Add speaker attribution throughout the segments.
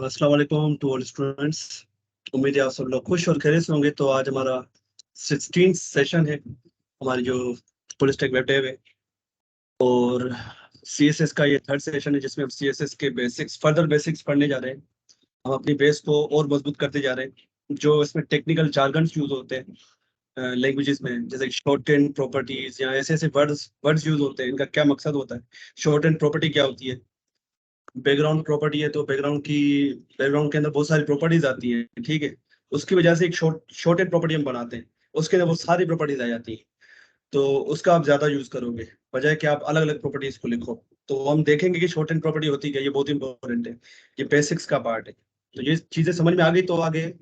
Speaker 1: अस्सलाम वालेकुम to all students. उम्मीद है आप सब लोग खुश और खैरियत से होंगे। तो आज हमारा 16th सेशन है, हमारी जो फुल स्टैक वेब डेव है, और सीएसएस का ये थर्ड सेशन है जिसमें हम सीएसएस के बेसिक्स फर्दर बेसिक्स पढ़ने जा रहे हैं। हम अपनी बेस को और मजबूत करते जा रहे हैं। जो इसमें टेक्निकल जार्गन्स यूज होते हैं लैंग्वेजेस में, जैसे शॉर्ट एंड प्रॉपर्टीज या ऐसे ऐसे वर्ड्स वर्ड्स यूज होते हैं, इनका क्या मकसद होता है, शॉर्ट एंड प्रॉपर्टी क्या होती है, बैकग्राउंड प्रॉपर्टी है तो बैकग्राउंड के अंदर बहुत सारी प्रॉपर्टीज आती हैं, ठीक है। उसकी वजह से एक शॉर्ट एंड प्रॉपर्टी हम बनाते हैं, उसके अंदर वो सारी प्रॉपर्टीज आ जाती हैं। तो उसका आप ज्यादा यूज करोगे बजाय कि आप अलग अलग प्रॉपर्टीज को लिखो। तो हम देखेंगे कि शॉर्ट एंड प्रॉपर्टी होती क्या है, ये बहुत इंपॉर्टेंट है, ये बेसिक्स का पार्ट है। तो ये चीजें समझ में आ गई तो आगे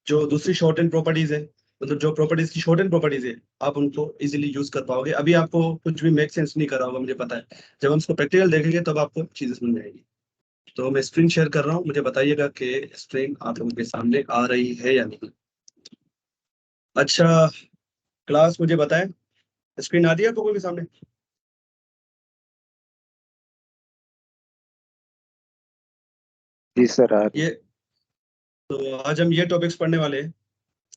Speaker 1: जो दूसरी शॉर्ट एंड प्रॉपर्टीज है, मतलब जो प्रॉपर्टीज की शॉर्ट एंड प्रॉपर्टीज है, आप उनको इजीली यूज कर पाओगे। अभी आपको कुछ भी मेक सेंस नहीं कर रहा होगा, मुझे पता है। जब हम इसको प्रैक्टिकल देखेंगे तब आपको चीजें समझ में आएगी। तो मैं स्क्रीन शेयर कर रहा हूँ, मुझे बताइएगा कि स्क्रीन आप लोगों के सामने आ रही है या नहीं। अच्छा, क्लास मुझे बताएं, स्क्रीन आ रही है आप लोगों के सामने?
Speaker 2: जी सर आ रही
Speaker 1: ये तो आज हम ये टॉपिक्स पढ़ने वाले हैं।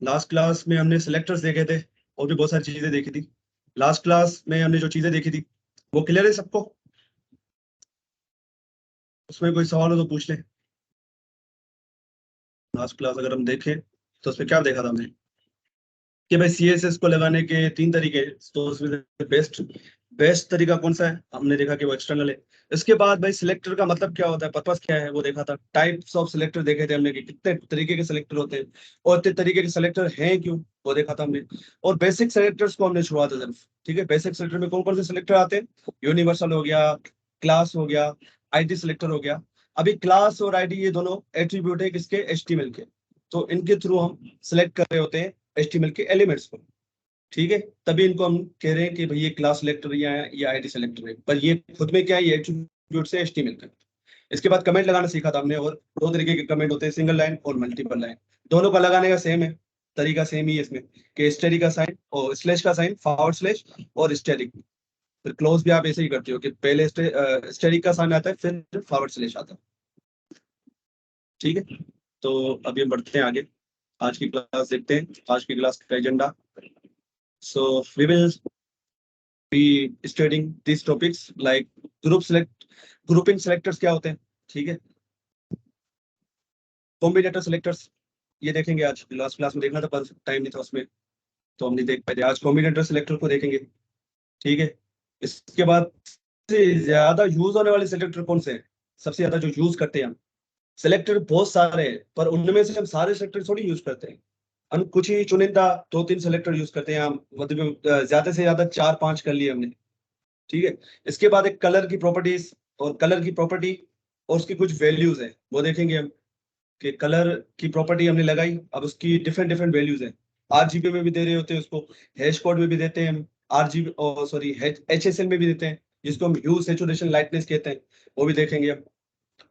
Speaker 1: लास्ट क्लास में हमने सिलेक्टर्स देखे थे और भी बहुत सारी चीजें देखी थी। लास्ट क्लास में हमने जो चीजें देखी थी वो क्लियर है सबको? उसमें कोई सवाल हो तो पूछ लें। लास्ट क्लास अगर हम देखें तो उसमें क्या देखा था हमने कि भाई सीएसएस को लगाने के तीन तरीके हैं। तो उसमें से बेस्ट बेस्ट तरीका कौन सा है, हमने देखा कि वो एक्सटर्नल है। इसके बाद भाई सिलेक्टर का मतलब क्या होता है, पर्पस क्या है, वो देखा था। टाइप्स ऑफ सिलेक्टर देखे थे हमने कि कितने तरीके के सिलेक्टर होते हैं और इतने तरीके के सिलेक्टर हैं क्यों, वो देखा था हमने। और बेसिक सिलेक्टर्स को हमने छुआ था सिर्फ, ठीक है। बेसिक सिलेक्टर में कौन कौन से सिलेक्टर आते हैं, यूनिवर्सल हो गया, क्लास हो गया, आईडी सिलेक्टर हो गया। अभी क्लास और आईडी ये दोनों एट्रीब्यूट है किसके, एचटीएमएल के। तो इनके थ्रू हम सिलेक्ट कर रहे होते हैं एचटीएमएल के एलिमेंट्स को, ठीक है। तभी इनको हम कह रहे हैं कि भाई ये क्लास सिलेक्टर या ये आईडी सिलेक्टर है, पर ये खुद में क्या है, ये एट्रीब्यूट से एचटीएमएल का। इसके बाद कमेंट लगाना सीखा था हमने, और दो तरीके के कमेंट होते हैं, सिंगल लाइन और मल्टीपल लाइन। दोनों का लगाने का सेम है, तरीका सेम ही है इसमें, कि स्टेरिक का साइन और स्लैश का साइन, फॉरवर्ड स्लैश और स्टेरिक। फिर क्लोज भी आप ऐसे ही करते हो कि पहले स्टेरिक का साइन आता है फिर फॉरवर्ड स्लैश आता है, ठीक है। तो अभी हम बढ़ते हैं आगे, आज की क्लास देखते हैं, आज की क्लास का agenda. So we will be studying these topics like group select, grouping selectors क्या होते हैं, ठीक है। कॉम्बिनेटर सेलेक्टर्स ये देखेंगे आज, लास्ट क्लास में देखना था पर टाइम नहीं था उसमें, तो हम नहीं देख पाए थे। आज कॉम्बिनेटर सेलेक्टर को देखेंगे, ठीक है। इसके बाद से ज्यादा यूज होने वाले सेलेक्टर कौन से हैं, सबसे ज्यादा जो यूज करते हैं हम, सेलेक्टर बहुत सारे हैं पर उनमें से हम सारे सेलेक्टर थोड़ी यूज करते हैं। हम कुछ ही चुनिंदा दो तीन सेलेक्टर यूज करते हैं हम, मतलब ज्यादा से ज्यादा चार पांच कर लिए हमने, ठीक है। इसके बाद एक कलर की प्रॉपर्टीज, और कलर की प्रॉपर्टी और उसकी कुछ वैल्यूज है वो देखेंगे हम, कि कलर की प्रॉपर्टी हमने लगाई, अब उसकी डिफरेंट डिफरेंट वैल्यूज है। आरजीबी में भी दे रहे होते हैं उसको, हैश कोड में भी देते हैं हम, आरजीबी सॉरी एचएसएल में भी देते हैं, जिसको हम ह्यू सैचुरेशन लाइटनेस कहते हैं, वो भी देखेंगे हम।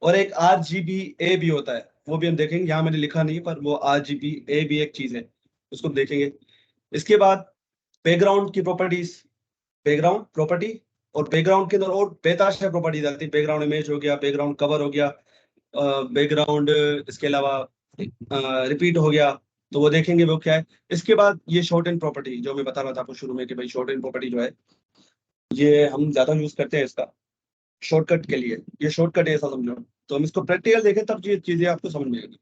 Speaker 1: और एक आरजीबी ए भी होता है, वो भी हम देखेंगे, यहाँ मैंने लिखा नहीं पर वो आरजीबी ए भी एक चीज है, उसको देखेंगे। इसके बाद बैकग्राउंड की प्रॉपर्टीज, बैकग्राउंड प्रॉपर्टी, और बैकग्राउंड के अंदर और बेताशा प्रॉपर्टीज आती है, बैकग्राउंड इमेज हो गया, बैकग्राउंड कवर हो गया, बैकग्राउंड, इसके अलावा रिपीट हो गया, तो वो देखेंगे वो क्या है। इसके बाद ये शॉर्ट एंड प्रॉपर्टी जो मैं बता रहा था आपको शुरू में, कि भाई शॉर्ट एंड प्रॉपर्टी जो है ये हम ज्यादा यूज करते हैं इसका शॉर्टकट के लिए, ये शॉर्टकट है ऐसा समझो। तो हम इसको प्रैक्टिकल देखें तब ये चीजें आपको समझ में आएगी।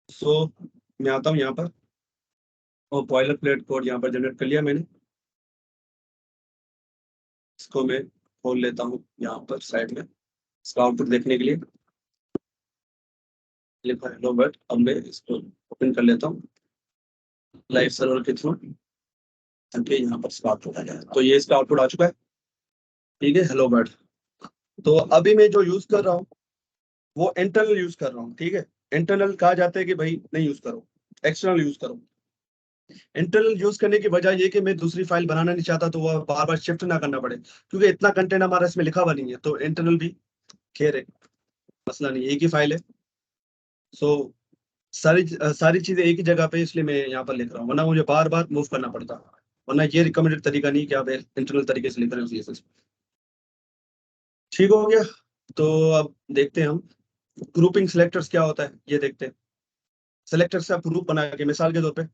Speaker 1: सो मैं आता हूँ यहाँ पर, और बॉयलर प्लेट कोड यहाँ पर जनरेट कर लिया मैंने, इसको मैं खोल लेता हूँ यहाँ पर साइड में, इसका आउटपुट देखने के लिए लिखा हेलो वर्ड। अब मैं इसको ओपन कर लेता हूँ लाइव सर्वर के थ्रू, ताकि यहाँ पर इसका आउटपुट आ जाए। तो ये इसका आउटपुट आ चुका है, ठीक है, हेलो वर्ड। तो अभी मैं जो यूज कर रहा हूँ वो इंटरनल यूज कर रहा हूँ, ठीक है। इंटरनल कहा जाता है कि भाई नहीं यूज करो, एक्सटर्नल यूज करो। इंटरनल यूज करने की वजह ये कि मैं दूसरी फाइल बनाना नहीं चाहता, तो वह बार बार शिफ्ट ना करना पड़े, क्योंकि इतना कंटेंट हमारा इसमें लिखा हुआ नहीं है। तो इंटरनल भी खैर है, मसला नहीं, एक ही फाइल है। सो सारी चीजें एक ही जगह पे, इसलिए मैं यहाँ पर लिख रहा हूँ, वरना मुझे बार बार मूव करना पड़ता। वरना ये रिकमेंडेड तरीका नहीं कि आप इंटरनल तरीके से लिख रहे हो CSS। ठीक हो गया। तो अब देखते हैं हम ग्रुपिंग सिलेक्टर्स क्या होता है ये देखते हैं। सिलेक्टर्स का ग्रुप बना के, मिसाल के तौर पे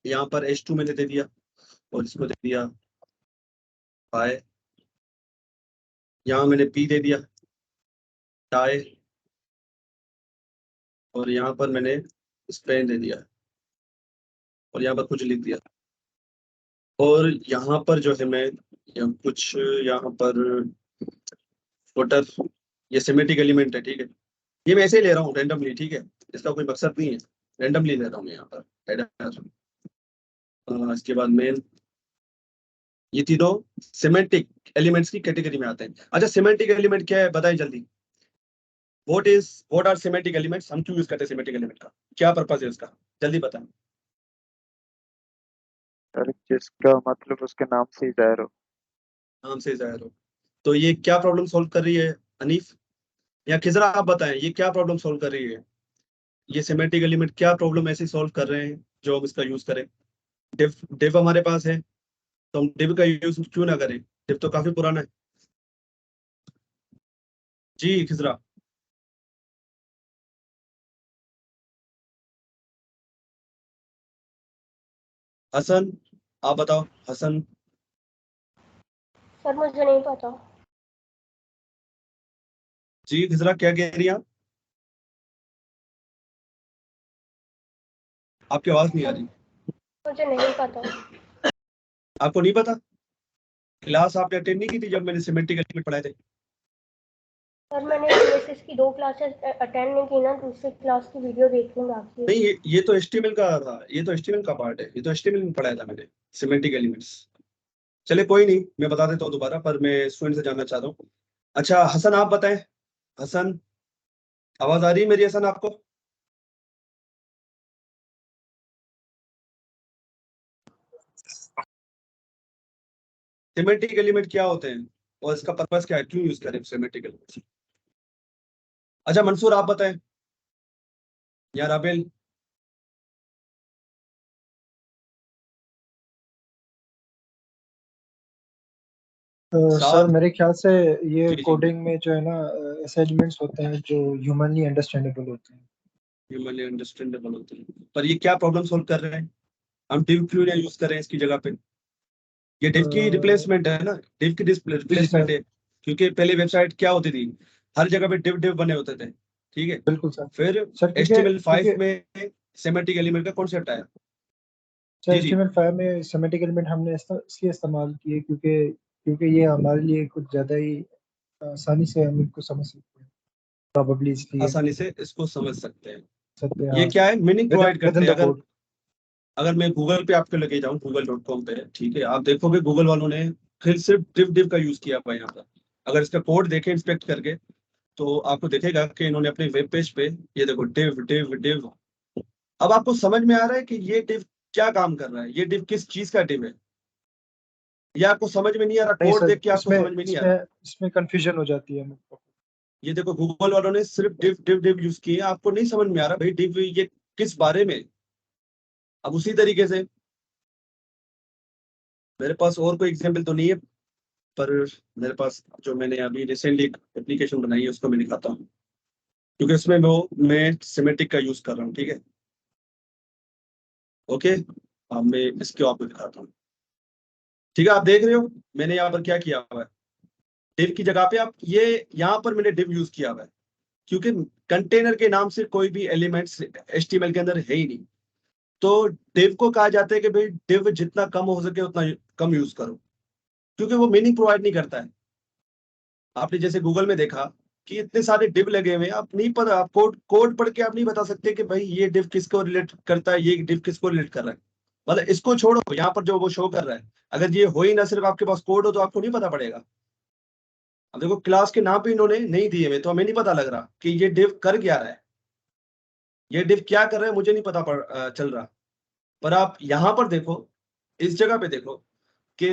Speaker 1: यहाँ पर H2 मैंने दे दिया और इसको दे दिया पाए, यहाँ मैंने P दे दिया टाई, और यहाँ पर मैंने स्पेन दे दिया और यहाँ पर कुछ लिख दिया, और यहाँ पर जो है मैं कुछ यहाँ पर फुटर, ये सिमेट्रिक एलिमेंट है, ठीक है। ये मैं ऐसे ही ले रहा हूँ रैंडमली, ठीक है, इसका कोई मकसद नहीं है, रैंडमली ले रहा हूँ यहाँ पर हेडर। इसके बाद मेन, ये तीनों सिमेंटिक एलिमेंट्स की कैटेगरी में आते हैं। अच्छा, सिमेंटिक एलिमेंट क्या है बताएं जल्दी। व्हाट आर सिमेंटिक एलिमेंट्स, हम क्यों यूज करते हैं सिमेंटिक एलिमेंट का, क्या पर्पस है उसका, जल्दी बताएं।
Speaker 2: सर जिसका मतलब उसके नाम से ही जाहिर हो।
Speaker 1: नाम से जाहिर हो। तो ये क्या प्रॉब्लम सॉल्व कर रही है अनीफ या खिजरा, आप बताएं ये क्या प्रॉब्लम सॉल्व कर रही है, ये सिमेंटिक एलिमेंट क्या प्रॉब्लम ऐसी सॉल्व कर रहे हैं जो हम इसका यूज करें। डिव हमारे पास है तो हम डिव का यूज क्यों ना करें, डिव तो काफी पुराना है। जी खिजरा। हसन, आप बताओ हसन।
Speaker 3: सर मुझे नहीं पता।
Speaker 1: जी खिजरा क्या कह रही हैं आप? आपकी आवाज नहीं आ रही।
Speaker 3: मुझे नहीं पता।
Speaker 1: आपको नहीं पता? क्लास आपने अटेंड नहीं की थी जब मैंने सिमेंटिक एलिमेंट पढ़ाए थे?
Speaker 3: सर मैंने सीएसएस की 2 क्लासेस अटेंड नहीं की ना, दूसरी क्लास की वीडियो देख लूंगा आपकी।
Speaker 1: नहीं, ये तो HTML का था, ये तो HTML का पार्ट है, ये तो HTML में पढ़ाया था मैंने सिमेंटिक एलिमेंट्स। चले कोई नहीं, मैं बता देता हूँ दोबारा, पर मैं स्टूडेंट से जानना चाहता हूँ। अच्छा हसन आप बताएं, हसन आवाज आ रही है मेरी हसन आपको? सिमेंटिक एलिमेंट क्या होते हैं और इसका पर्पस क्या है, क्यों यूज करें सिमेंटिक एलिमेंट? अच्छा मंसूर आप बताएं या राबेल।
Speaker 4: सर
Speaker 1: साद।
Speaker 4: मेरे ख्याल से ये
Speaker 1: जी जी,
Speaker 4: कोडिंग में जो है ना ऐसे एलिमेंट्स होते हैं जो ह्यूमनली अंडरस्टैंडेबल होते हैं।
Speaker 1: ह्यूमनली अंडरस्टैंडेबल होते हैं, पर ये क्या प्रॉब्लम सॉल्व कर रहे हैं, हम डिव क्यों ना यूज करें इसकी जगह पे। ये डिव की रिप्लेसमेंट है ना, डिव की
Speaker 4: जी जी
Speaker 1: रिप्लेसमेंट
Speaker 4: सर,
Speaker 1: है, क्योंकि पहले वेबसाइट क्या होती थी, हर जगह पे डिव डिव बने होते थे, ठीक है।
Speaker 4: बिल्कुल सर।
Speaker 1: फिर
Speaker 4: सर क्योंकि
Speaker 1: HTML5
Speaker 4: क्योंकि
Speaker 1: में सिमेंटिक एलिमेंट का कॉन्सेप्ट आया।
Speaker 4: सर
Speaker 1: जी जी,
Speaker 4: HTML5 में सिमेंटिक एलिमेंट हमने इसलिए इस्तेमाल किए क्योंकि क्योंकि ये हमारे लिए कुछ ज़्यादा ही आसानी से हम इनको समझ सकते हैं, प्रॉबेबली इसलिए
Speaker 1: आसानी से इसको समझ सकते हैं।
Speaker 4: सकते हैं।
Speaker 1: ये
Speaker 4: हाँ,
Speaker 1: क्या है, मीनिंग प्रोवाइड
Speaker 4: विद
Speaker 1: करते
Speaker 4: इन
Speaker 1: हैं।
Speaker 4: द
Speaker 1: अगर
Speaker 4: कोड।
Speaker 1: अगर मैं गूगल पे आपको लेके जाऊं, google.com पे, ठीक है, आप देखोगे गूगल वालों ने फिर सिर्फ डिव डिव का यूज किया हुआ है यहाँ पर। अगर इसका कोड देखें इंस्पेक्ट करके तो आपको दिखेगा कि इन्होंने अपने वेब पेज पे, ये देखो डिव डिव डिव। अब आपको समझ में आ रहा है कि ये डिव क्या काम कर रहा है, ये डिव किस चीज का डिव है, ये आपको समझ में नहीं आ रहा,
Speaker 4: नहीं
Speaker 1: कोड
Speaker 4: सर,
Speaker 1: देख के आपको
Speaker 4: इसमें
Speaker 1: समझ में नहीं आ रहा।
Speaker 4: इसमें इसमें कंफ्यूजन हो जाती है मुझको।
Speaker 1: ये देखो गूगल वालों ने सिर्फ डिव डिव डिव यूज किए, आपको नहीं समझ में आ रहा भाई डिव ये किस बारे में। अब उसी तरीके से मेरे पास और कोई एग्जाम्पल तो नहीं है, पर मेरे पास जो मैंने अभी रिसेंटली एक एप्लीकेशन बनाई है उसको मैं दिखाता हूँ, क्योंकि उसमें मैं सिमेटिक का यूज कर रहा हूँ, ठीक है। ओके, अब मैं इसके आपको दिखाता हूँ, ठीक है। आप देख रहे हो मैंने यहाँ पर क्या किया हुआ है, डिव की जगह पे आप ये, यहाँ पर मैंने डिव यूज किया हुआ है, क्योंकि कंटेनर के नाम से कोई भी एलिमेंट्स HTML के अंदर है ही नहीं। तो डिव को कहा जाता है कि भाई डिव जितना कम हो सके उतना कम यूज करो, क्योंकि वो मीनिंग प्रोवाइड नहीं करता है। आपने जैसे गूगल में देखा कि इतने सारे डिव लगे हुए हैं, आप नहीं पता, आप कोड कोड पढ़ के आप नहीं बता सकते कि भाई ये डिव किसको रिलेट करता है, ये डिव किसको रिलेट कर रहा है। मतलब इसको छोड़ो, यहाँ पर जो वो शो कर रहा है, अगर ये हो ही ना सिर्फ आपके पास कोड हो तो आपको नहीं पता पड़ेगा। अब देखो क्लास के नाम पे इन्होंने नहीं दिए हुए, तो हमें नहीं पता लग रहा कि ये डिव कर क्या रहा है, ये डिव क्या कर रहा है मुझे नहीं पता चल रहा। पर आप यहाँ पर देखो, इस जगह पे देखो कि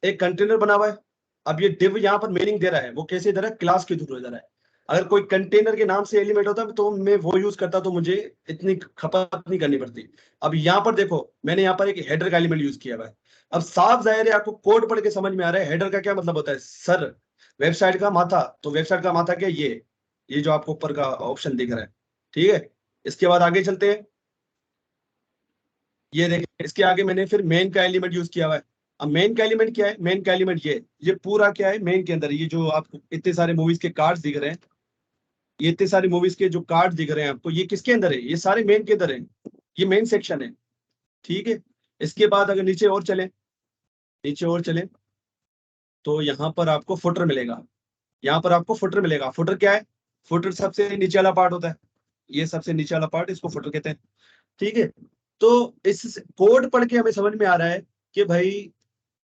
Speaker 1: एक कंटेनर बना हुआ है। अब ये डिव यहाँ पर मीनिंग दे रहा है, वो कैसे दे रहा है, क्लास के थ्रू दे रहा है। अगर कोई कंटेनर के नाम से एलिमेंट होता तो मैं वो यूज करता तो मुझे इतनी खपत नहीं करनी पड़ती। अब यहाँ पर देखो मैंने यहाँ पर एक हेडर का एलिमेंट यूज किया हुआ है। अब साफ जाहिर है आपको कोड पढ़ के समझ में आ रहा है हेडर का क्या मतलब होता है। सर वेबसाइट का माथा, तो वेबसाइट का माथा क्या, ये जो आपको ऊपर का ऑप्शन दिख रहा है, ठीक है। इसके बाद आगे चलते हैं, ये देखिए इसके आगे मैंने फिर मेन का एलिमेंट यूज किया हुआ है। अब मेन का एलिमेंट क्या है, मेन का एलिमेंट ये पूरा क्या है मेन के अंदर, ये जो आपको इतने सारे मूवीज के कार्ड्स दिख रहे हैं, ये इतने सारे मूवीज के जो कार्ड दिख रहे हैं आपको, ये किसके अंदर है, ये सारे मेन के अंदर है, ये मेन सेक्शन है, ठीक है। इसके बाद अगर नीचे और चले, नीचे और चले तो यहाँ पर आपको फुटर मिलेगा, यहाँ पर आपको फुटर मिलेगा। फुटर क्या है, फुटर सबसे नीचे वाला पार्ट होता है, ये सबसे नीचे वाला पार्ट, इसको फुटर कहते हैं, ठीक है। तो इस कोड पढ़ के हमें समझ में आ रहा है कि भाई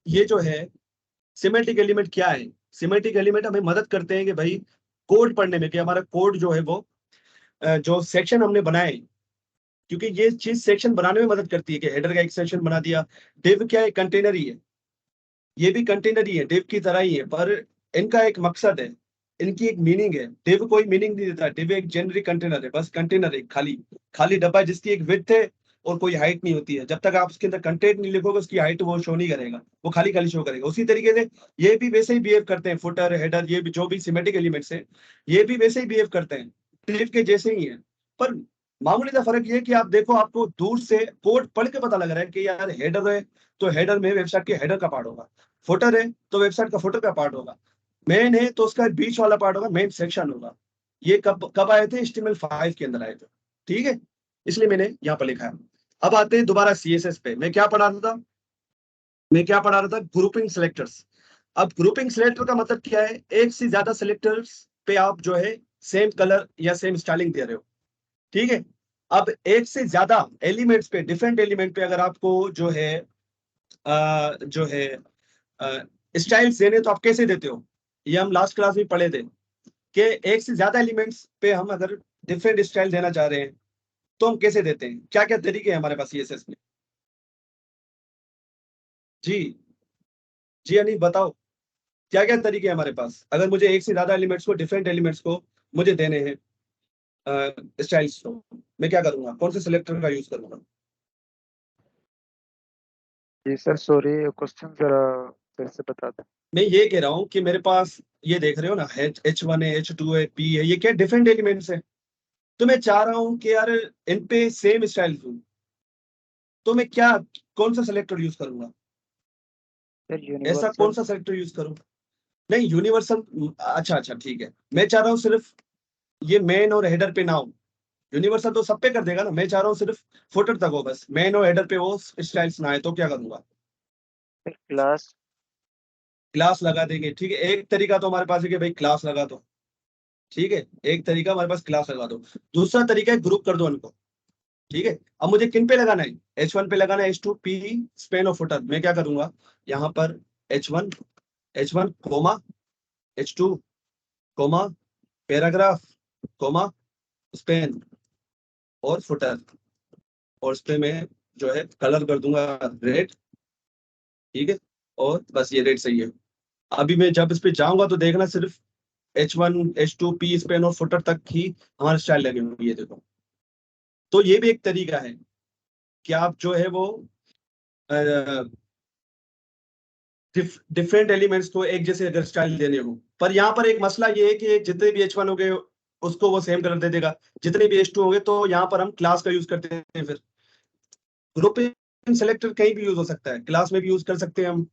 Speaker 1: ये जो है सिमेंटिक एलिमेंट क्या है। सिमेंटिक एलिमेंट हमें मदद करते हैं कि भाई कोड पढ़ने में, कि हमारा कोड जो है वो जो सेक्शन हमने बनाए, क्योंकि ये चीज सेक्शन बनाने में मदद करती है कि हेडर का एक सेक्शन बना दिया। डिव क्या है, कंटेनर ही है, ये भी कंटेनर ही है, डिव की तरह ही है, पर इनका एक मकसद है, इनकी एक मीनिंग है। डिव कोई मीनिंग नहीं देता, डिव एक जेनरिक कंटेनर है, बस कंटेनर है, खाली खाली डब्बा है जिसकी एक विड्थ है और कोई हाइट नहीं होती है। जब तक आप उसके अंदर कंटेंट नहीं लिखोगे उसकी हाइट वो शो नहीं करेगा, वो खाली खाली शो करेगा। उसी तरीके से ये भी वैसे ही बिहेव करते हैं, फुटर हेडर ये भी जो भी सिमेटिक एलिमेंट्स है ये भी वैसे ही बिहेव करते हैं, डिव के जैसे ही है। पर मामूली सा फर्क ये है कि आप देखो, आपको दूर से कोड पढ़ के पता लग रहा है कि यार हेडर है तो हेडर में वेबसाइट के हेडर का पार्ट होगा, फुटर है तो वेबसाइट का फुटर का पार्ट होगा, मेन है तो उसका बीच वाला पार्ट होगा, मेन सेक्शन होगा। ये कब कब आए थे, HTML5 के अंदर आए थे, ठीक है, इसलिए मैंने यहाँ पर लिखा है। अब आते हैं दोबारा CSS पे। मैं क्या पढ़ा रहा था, मैं क्या पढ़ा रहा था, ग्रुपिंग सिलेक्टर्स। अब ग्रुपिंग सिलेक्टर का मतलब क्या है, एक से ज्यादा सिलेक्टर्स पे आप जो है सेम कलर या सेम स्टाइलिंग दे रहे हो, ठीक है। अब एक से ज्यादा एलिमेंट्स पे, डिफरेंट एलिमेंट पे अगर आपको जो है जो है स्टाइल्स देने, तो आप कैसे देते हो, ये हम लास्ट क्लास में पढ़े थे कि एक से ज्यादा एलिमेंट्स पे हम अगर डिफरेंट स्टाइल देना चाह रहे हैं तो हम कैसे देते हैं, क्या क्या तरीके हैं हमारे पास CSS में। जी जी अनिल बताओ, क्या क्या तरीके हैं हमारे पास, अगर मुझे एक से ज्यादा एलिमेंट्स को, डिफरेंट एलिमेंट्स को मुझे देने हैं स्टाइल्स, तो मैं क्या करूंगा, कौन से सिलेक्टर का यूज करूंगा।
Speaker 2: जी सर सॉरी, क्वेश्चन जरा फिर से बता दें।
Speaker 1: मैं ये कह रहा हूँ कि मेरे पास ये देख रहे हो ना, H1 है, H2 है, P है, ये क्या डिफरेंट एलिमेंट्स है, तो मैं चाह रहा हूँ कि यार इन पे सेम स्टाइल दूं, तो मैं क्या, कौन सा सेलेक्टर यूज करूंगा,
Speaker 2: सर
Speaker 1: ऐसा कौन
Speaker 2: यूनिवर्सल।
Speaker 1: सा सेलेक्टर यूज करूं। नहीं यूनिवर्सल, अच्छा अच्छा ठीक है, मैं चाह रहा हूँ सिर्फ ये मेन और हेडर पे ना हो, यूनिवर्सल तो सब पे कर देगा ना, मैं चाह रहा हूँ सिर्फ फुटर तक हो, बस मेन और हेडर पे वो स्टाइल्स ना आए, तो क्या करूंगा,
Speaker 2: क्लास।
Speaker 1: क्लास लगा देंगे, ठीक है। एक तरीका तो हमारे पास है कि भाई क्लास लगा दो, ठीक है, एक तरीका हमारे पास क्लास लगा दो। दूसरा तरीका है ग्रुप कर दो उनको, ठीक है। अब मुझे किन पे लगाना है, H1 पे लगाना है, H2 P स्पेन और फुटर। मैं क्या करूंगा, यहाँ पर H1 H1 comma H2 comma paragraph comma span और फुटर, और इस पे मैं जो है कलर कर दूंगा रेड, ठीक है। और बस ये रेड सही है। अभी मैं जब इस पे जाऊंगा तो देखना सिर्फ H1 H2 P स्पेन और फुटर तक ही हमारे स्टाइल लगे होंगे, ये देखो। तो ये भी एक तरीका है कि आप जो है वो डिफरेंट एलिमेंट्स को एक जैसे अगर स्टाइल देने हो। पर यहाँ पर एक मसला ये है कि जितने भी H1 हो गए उसको वो सेम कलर दे देगा, जितने भी H2 होंगे तो यहाँ पर हम क्लास का यूज करते हैं। फिर ग्रुप इन सेलेक्टर कहीं भी यूज हो सकता है, क्लास में भी यूज कर सकते हैं हम,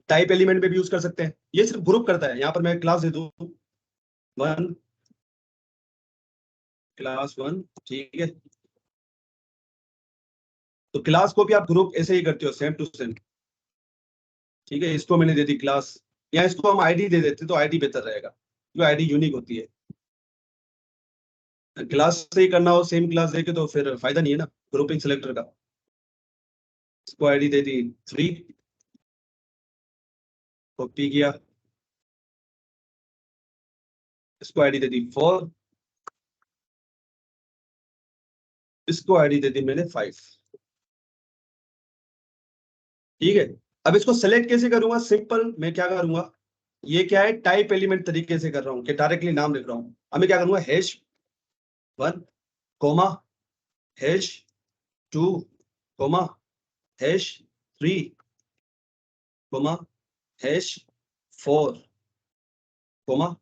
Speaker 1: टाइप एलिमेंट में भी यूज कर सकते हैं, ये सिर्फ ग्रुप करता है। यहाँ पर मैं क्लास दे दूं 1 क्लास 1, ठीक है। तो क्लास को भी आप ग्रुप ऐसे ही करते हो, सेम टू सेम, ठीक है। इसको मैंने दे दी क्लास, या इसको हम आईडी दे देते तो आईडी बेहतर रहेगा, जो आईडी यूनिक होती है। क्लास से ही करना हो सेम क्लास देके तो फिर फायदा नहीं है ना ग्रुपिंग सिलेक्टर का। इसको आईडी दे दी 3, कॉपी किया, इसको आईडी दे दी 4, इसको आईडी दे दी मैंने 5, ठीक है। अब इसको सेलेक्ट कैसे करूंगा, सिंपल, मैं क्या करूंगा, ये क्या है टाइप एलिमेंट तरीके से कर रहा हूँ कि डायरेक्टली नाम लिख रहा हूँ। अब मैं क्या करूंगा, #1 कोमा #2 कोमा #3 कोमा #4 कोमा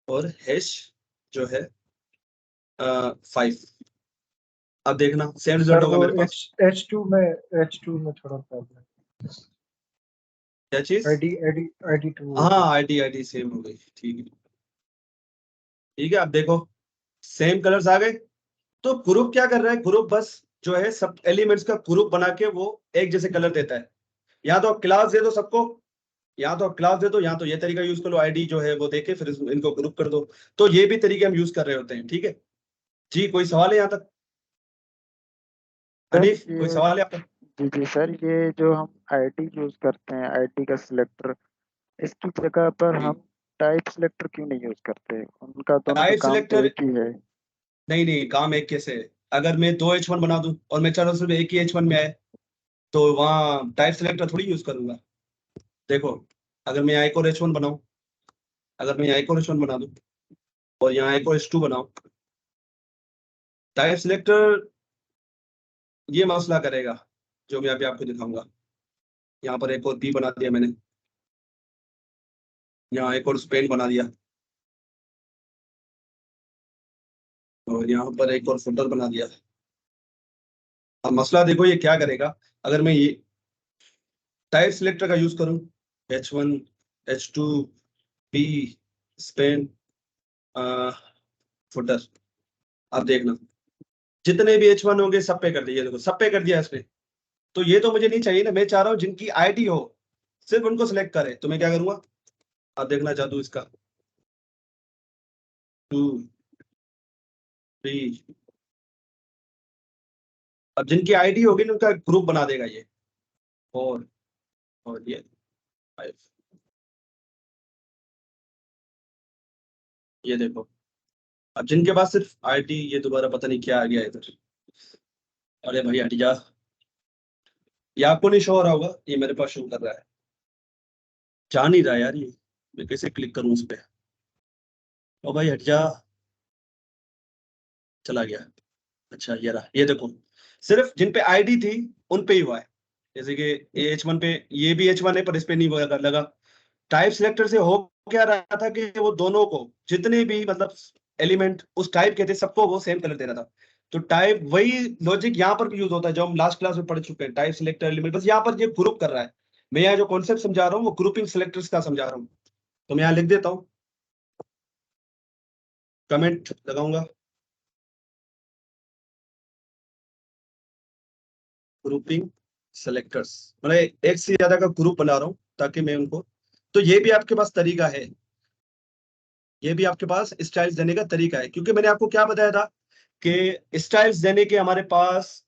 Speaker 1: और हैश जो है 5। अब देखना सेम
Speaker 4: सर
Speaker 1: रिजल्ट होगा
Speaker 4: वो
Speaker 1: मेरे पास।
Speaker 4: H2 में थोड़ा प्रॉब्लम
Speaker 1: क्या चीज?
Speaker 4: ID2
Speaker 1: हाँ, आईडी सेम हो गई, ठीक है। ठीक है, अब देखो सेम कलर्स आ गए। तो ग्रुप क्या कर रहा है, ग्रुप बस जो है सब एलिमेंट्स का ग्रुप बना के वो एक जैसे कलर देता है। या तो क्लास दे दो सबको, या तो क्लास दे दो, या तो ये तरीका यूज कर लो, आईडी जो है वो देके फिर इनको ग्रुप कर दो। तो ये भी तरीके हम यूज कर रहे होते हैं, ठीक है जी। कोई सवाल है यहाँ तक?
Speaker 2: सर
Speaker 1: हनीफ, कोई
Speaker 2: ये
Speaker 1: सवाल है आपका?
Speaker 2: जी जी सर, ये जो हम आईडी यूज करते हैं, आईडी का सिलेक्टर, इसकी जगह पर
Speaker 1: जी,
Speaker 2: हम टाइप सिलेक्टर क्यों नहीं यूज करते? उनका दोनों का
Speaker 1: टाइप
Speaker 2: काम तो
Speaker 1: सिलेक्टर,
Speaker 2: एक ही है।
Speaker 1: नहीं नहीं, काम एक कैसे है? अगर मैं 2H1 बना दूं और मैं चारों सिर्फ एक ही H1 में आए, तो वहां टाइप सिलेक्टर थोड़ी यूज करूंगा। देखो, अगर मैं यहाँ एक और H1 बनाऊं, अगर मैं यहाँ एक और H1 बना दूं और यहाँ एक और H2 बनाऊं, टाइप सिलेक्टर ये मसला करेगा जो मैं अभी आपको दिखाऊंगा। यहाँ पर एक और बी बना दिया मैंने, यहाँ एक और स्पेन बना दिया, और यहाँ पर एक और फुटर बना दिया। अब मसला देखो ये क्या करेगा। अगर मैं ये टाइप सिलेक्टर का यूज करूं, H1, H2, B, Spain, footer, अब देखना जितने भी H1 होंगे सब पे कर दिया। देखो सब पे कर दिया इसने। तो ये तो मुझे नहीं चाहिए ना, मैं चाह रहा हूँ जिनकी आईडी हो सिर्फ उनको सिलेक्ट करे। तो मैं क्या करूंगा, अब देखना जादू इसका। 2, 3, अब जिनकी आईडी होगी ना उनका ग्रुप बना देगा ये। 4 और ये 5। ये देखो, अब जिनके पास सिर्फ आईडी, ये दोबारा पता नहीं क्या आ गया इधर। अरे भाई हट जा, ये आपको नहीं शो हो रहा होगा, ये मेरे पास शो कर रहा है। जा नहीं रहा यार ये, मैं कैसे क्लिक करूं उस पे? ओ भाई हट जा, चला गया। अच्छा ये रहा, ये देखो सिर्फ जिन पे आईडी थी उन पे ही हुआ है। जैसे कि ये H1 पे, ये भी H1 है पर इस पे नहीं लगा। टाइप सिलेक्टर से हो क्या रहा था कि वो दोनों को जितने भी मतलब एलिमेंट उस टाइप के थे सबको वो सेम कलर दे रहा था। तो टाइप वही लॉजिक यहाँ पर भी यूज होता है जो हम लास्ट क्लास में पढ़ चुके हैं, टाइप सिलेक्टर एलिमेंट। बस यहाँ पर ये ग्रुप कर रहा है। मैं यहाँ जो कॉन्सेप्ट समझा रहा हूँ वो ग्रुपिंग सिलेक्टर्स का समझा रहा हूँ। तो मैं यहाँ लिख देता हूँ, कमेंट लगाऊंगा, ग्रुपिंग सेलेक्टर्स, मतलब एक से ज्यादा का ग्रुप बना रहा हूँ ताकि मैं उनको। तो ये भी आपके पास तरीका है, ये भी आपके पास स्टाइल्स देने का तरीका है। क्योंकि मैंने आपको क्या बताया था कि स्टाइल्स देने के हमारे पास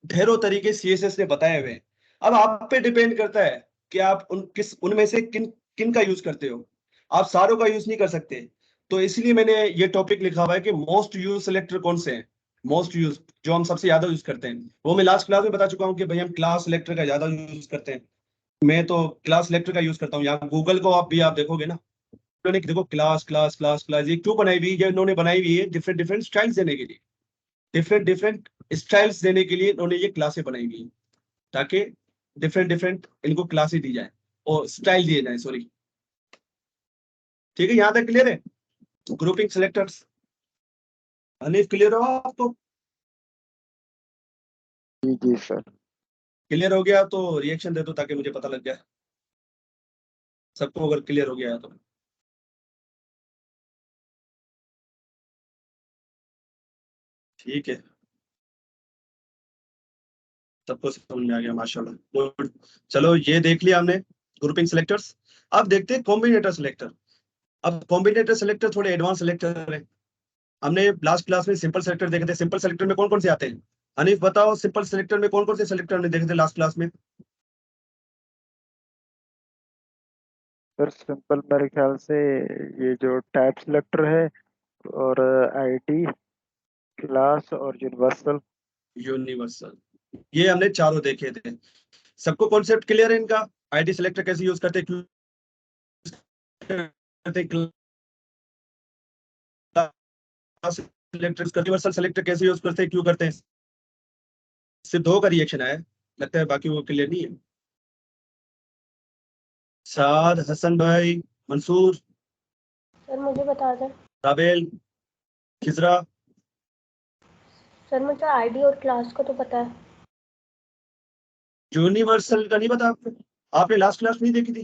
Speaker 1: ढेरों तरीके CSS ने बताए हुए हैं। अब आप पे डिपेंड करता है कि आप उनमें से किन किन का यूज करते हो। आप सारों का यूज नहीं कर सकते। तो इसलिए मैंने ये टॉपिक लिखा हुआ है कि मोस्ट यूज सिलेक्टर कौन से हैं। मोस्ट यूज जो हम सबसे ज्यादा यूज करते हैं, वो मैं लास्ट क्लास में बता चुका हूँ कि भाई हम क्लास सिलेक्टर का ज्यादा यूज करते हैं। मैं तो क्लास सिलेक्टर का यूज करता हूँ। यहाँ गूगल को आप देखोगे ना, इन्होंने देखो क्लास क्लास क्लास क्लास ये क्यों बनाई हुई है? ये इन्होंने बनाई हुई है डिफरेंट डिफरेंट स्टाइल्स देने के लिए। डिफरेंट डिफरेंट स्टाइल्स देने के लिए इन्होंने ये क्लासें बनाई हुई है, ताकि डिफरेंट डिफरेंट इनको क्लासें दी जाए और स्टाइल दिए जाए, सॉरी। ठीक है, यहाँ तक क्लियर है? ग्रुपिंग सिलेक्टर्स, हनीफ क्लियर हो आपको?
Speaker 2: जी जी सर।
Speaker 1: क्लियर हो गया तो रिएक्शन दे दो ताकि मुझे पता लग जाए सबको, अगर क्लियर हो गया है तो। ठीक है, सबको समझ में आ गया, माशाल्लाह, गुड। चलो ये देख लिया हमने ग्रुपिंग सिलेक्टर्स। अब देखते हैं कॉम्बिनेटर सिलेक्टर। अब कॉम्बिनेटर सिलेक्टर थोड़े एडवांस सिलेक्टर है। हमने लास्ट क्लास में सिंपल सेलेक्टर देखे थे। सिंपल सेलेक्टर में कौन कौन से आते हैं? हनीफ बताओ, सिंपल सेलेक्टर में कौन कौन से सेलेक्टर हमने देखे थे लास्ट क्लास में?
Speaker 2: सर सिंपल मेरे ख्याल से ये जो टाइप सिलेक्टर है, और आईडी, क्लास और यूनिवर्सल।
Speaker 1: यूनिवर्सल, ये हमने चारों देखे थे। सबको कॉन्सेप्ट क्लियर है इनका? आईडी सिलेक्टर कैसे यूज करते, क्यों करते, क्लास सिलेक्टर, यूनिवर्सल सेलेक्टर कैसे यूज करते हैं, क्यों करते हैं? सिर्फ दो का रिएक्शन आया है, लगता है बाकी वो क्लियर नहीं है। साद, हसन भाई, मंसूर,
Speaker 3: सर मुझे बता दें।
Speaker 1: राबेल, खिजरा,
Speaker 3: सर मुझे आईडी और क्लास का तो पता है।
Speaker 1: यूनिवर्सल का नहीं पता आपको? आपने लास्ट क्लास नहीं देखी थी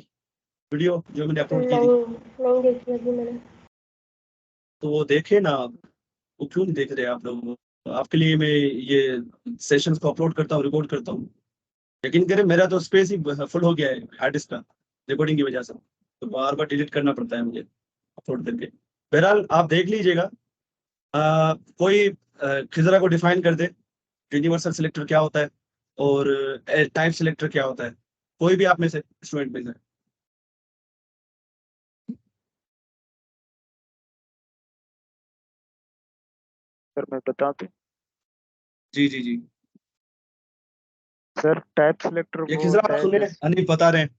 Speaker 1: वीडियो जो मैंने अपलोड की थी?
Speaker 3: नहीं देखी अभी मैंने।
Speaker 1: तो वो देखे ना आप। वो क्यों नहीं देख रहे आप लोग? आपके लिए मैं ये सेशंस को अपलोड करता हूँ, रिकॉर्ड करता हूँ। यकीन करें मेरा तो स्पेस ही फुल हो गया है हार्ड डिस्क का, रिकॉर्डिंग की वजह से। तो बार बार डिलीट करना पड़ता है मुझे अपलोड करके। बहरहाल आप देख लीजिएगा। कोई खिजरा को डिफाइन कर दे, यूनिवर्सल सिलेक्टर क्या होता है और टाइप सिलेक्टर क्या होता है, कोई भी आप में से स्टूडेंट में से।
Speaker 2: सर मैं बता दूं?
Speaker 1: जी जी जी।
Speaker 2: सर टाइप सिलेक्टर
Speaker 1: ये
Speaker 2: वो
Speaker 1: खिजरा
Speaker 2: होता
Speaker 1: आप
Speaker 2: है
Speaker 1: सुने अनिल बता रहे हैं?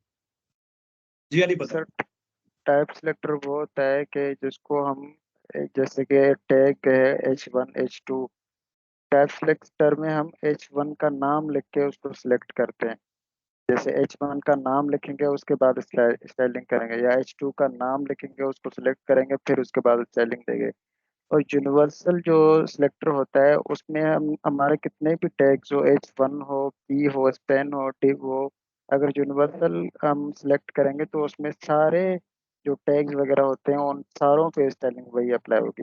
Speaker 1: जी अनिल बता।
Speaker 2: सर टाइप सिलेक्टर वो होता है कि जिसको हम जैसे कि टैग है H1 H2, टाइप सिलेक्टर में हम H1 का नाम लिख के उसको सिलेक्ट करते हैं। जैसे H1 का नाम लिखेंगे उसके बाद स्टाइलिंग करेंगे, या H2 का नाम लिखेंगे उसको सिलेक्ट करेंगे फिर उसके बाद स्टाइलिंग देंगे। और यूनिवर्सल जो सिलेक्टर होता है उसमें हम हमारे कितने भी टैग्स हो, H1 हो, P हो, स्पेन हो, div हो, अगर यूनिवर्सल हम सिलेक्ट करेंगे तो उसमें सारे जो टैग्स वगैरह होते हैं उन सारों पे स्टाइलिंग वही अप्लाई होगी।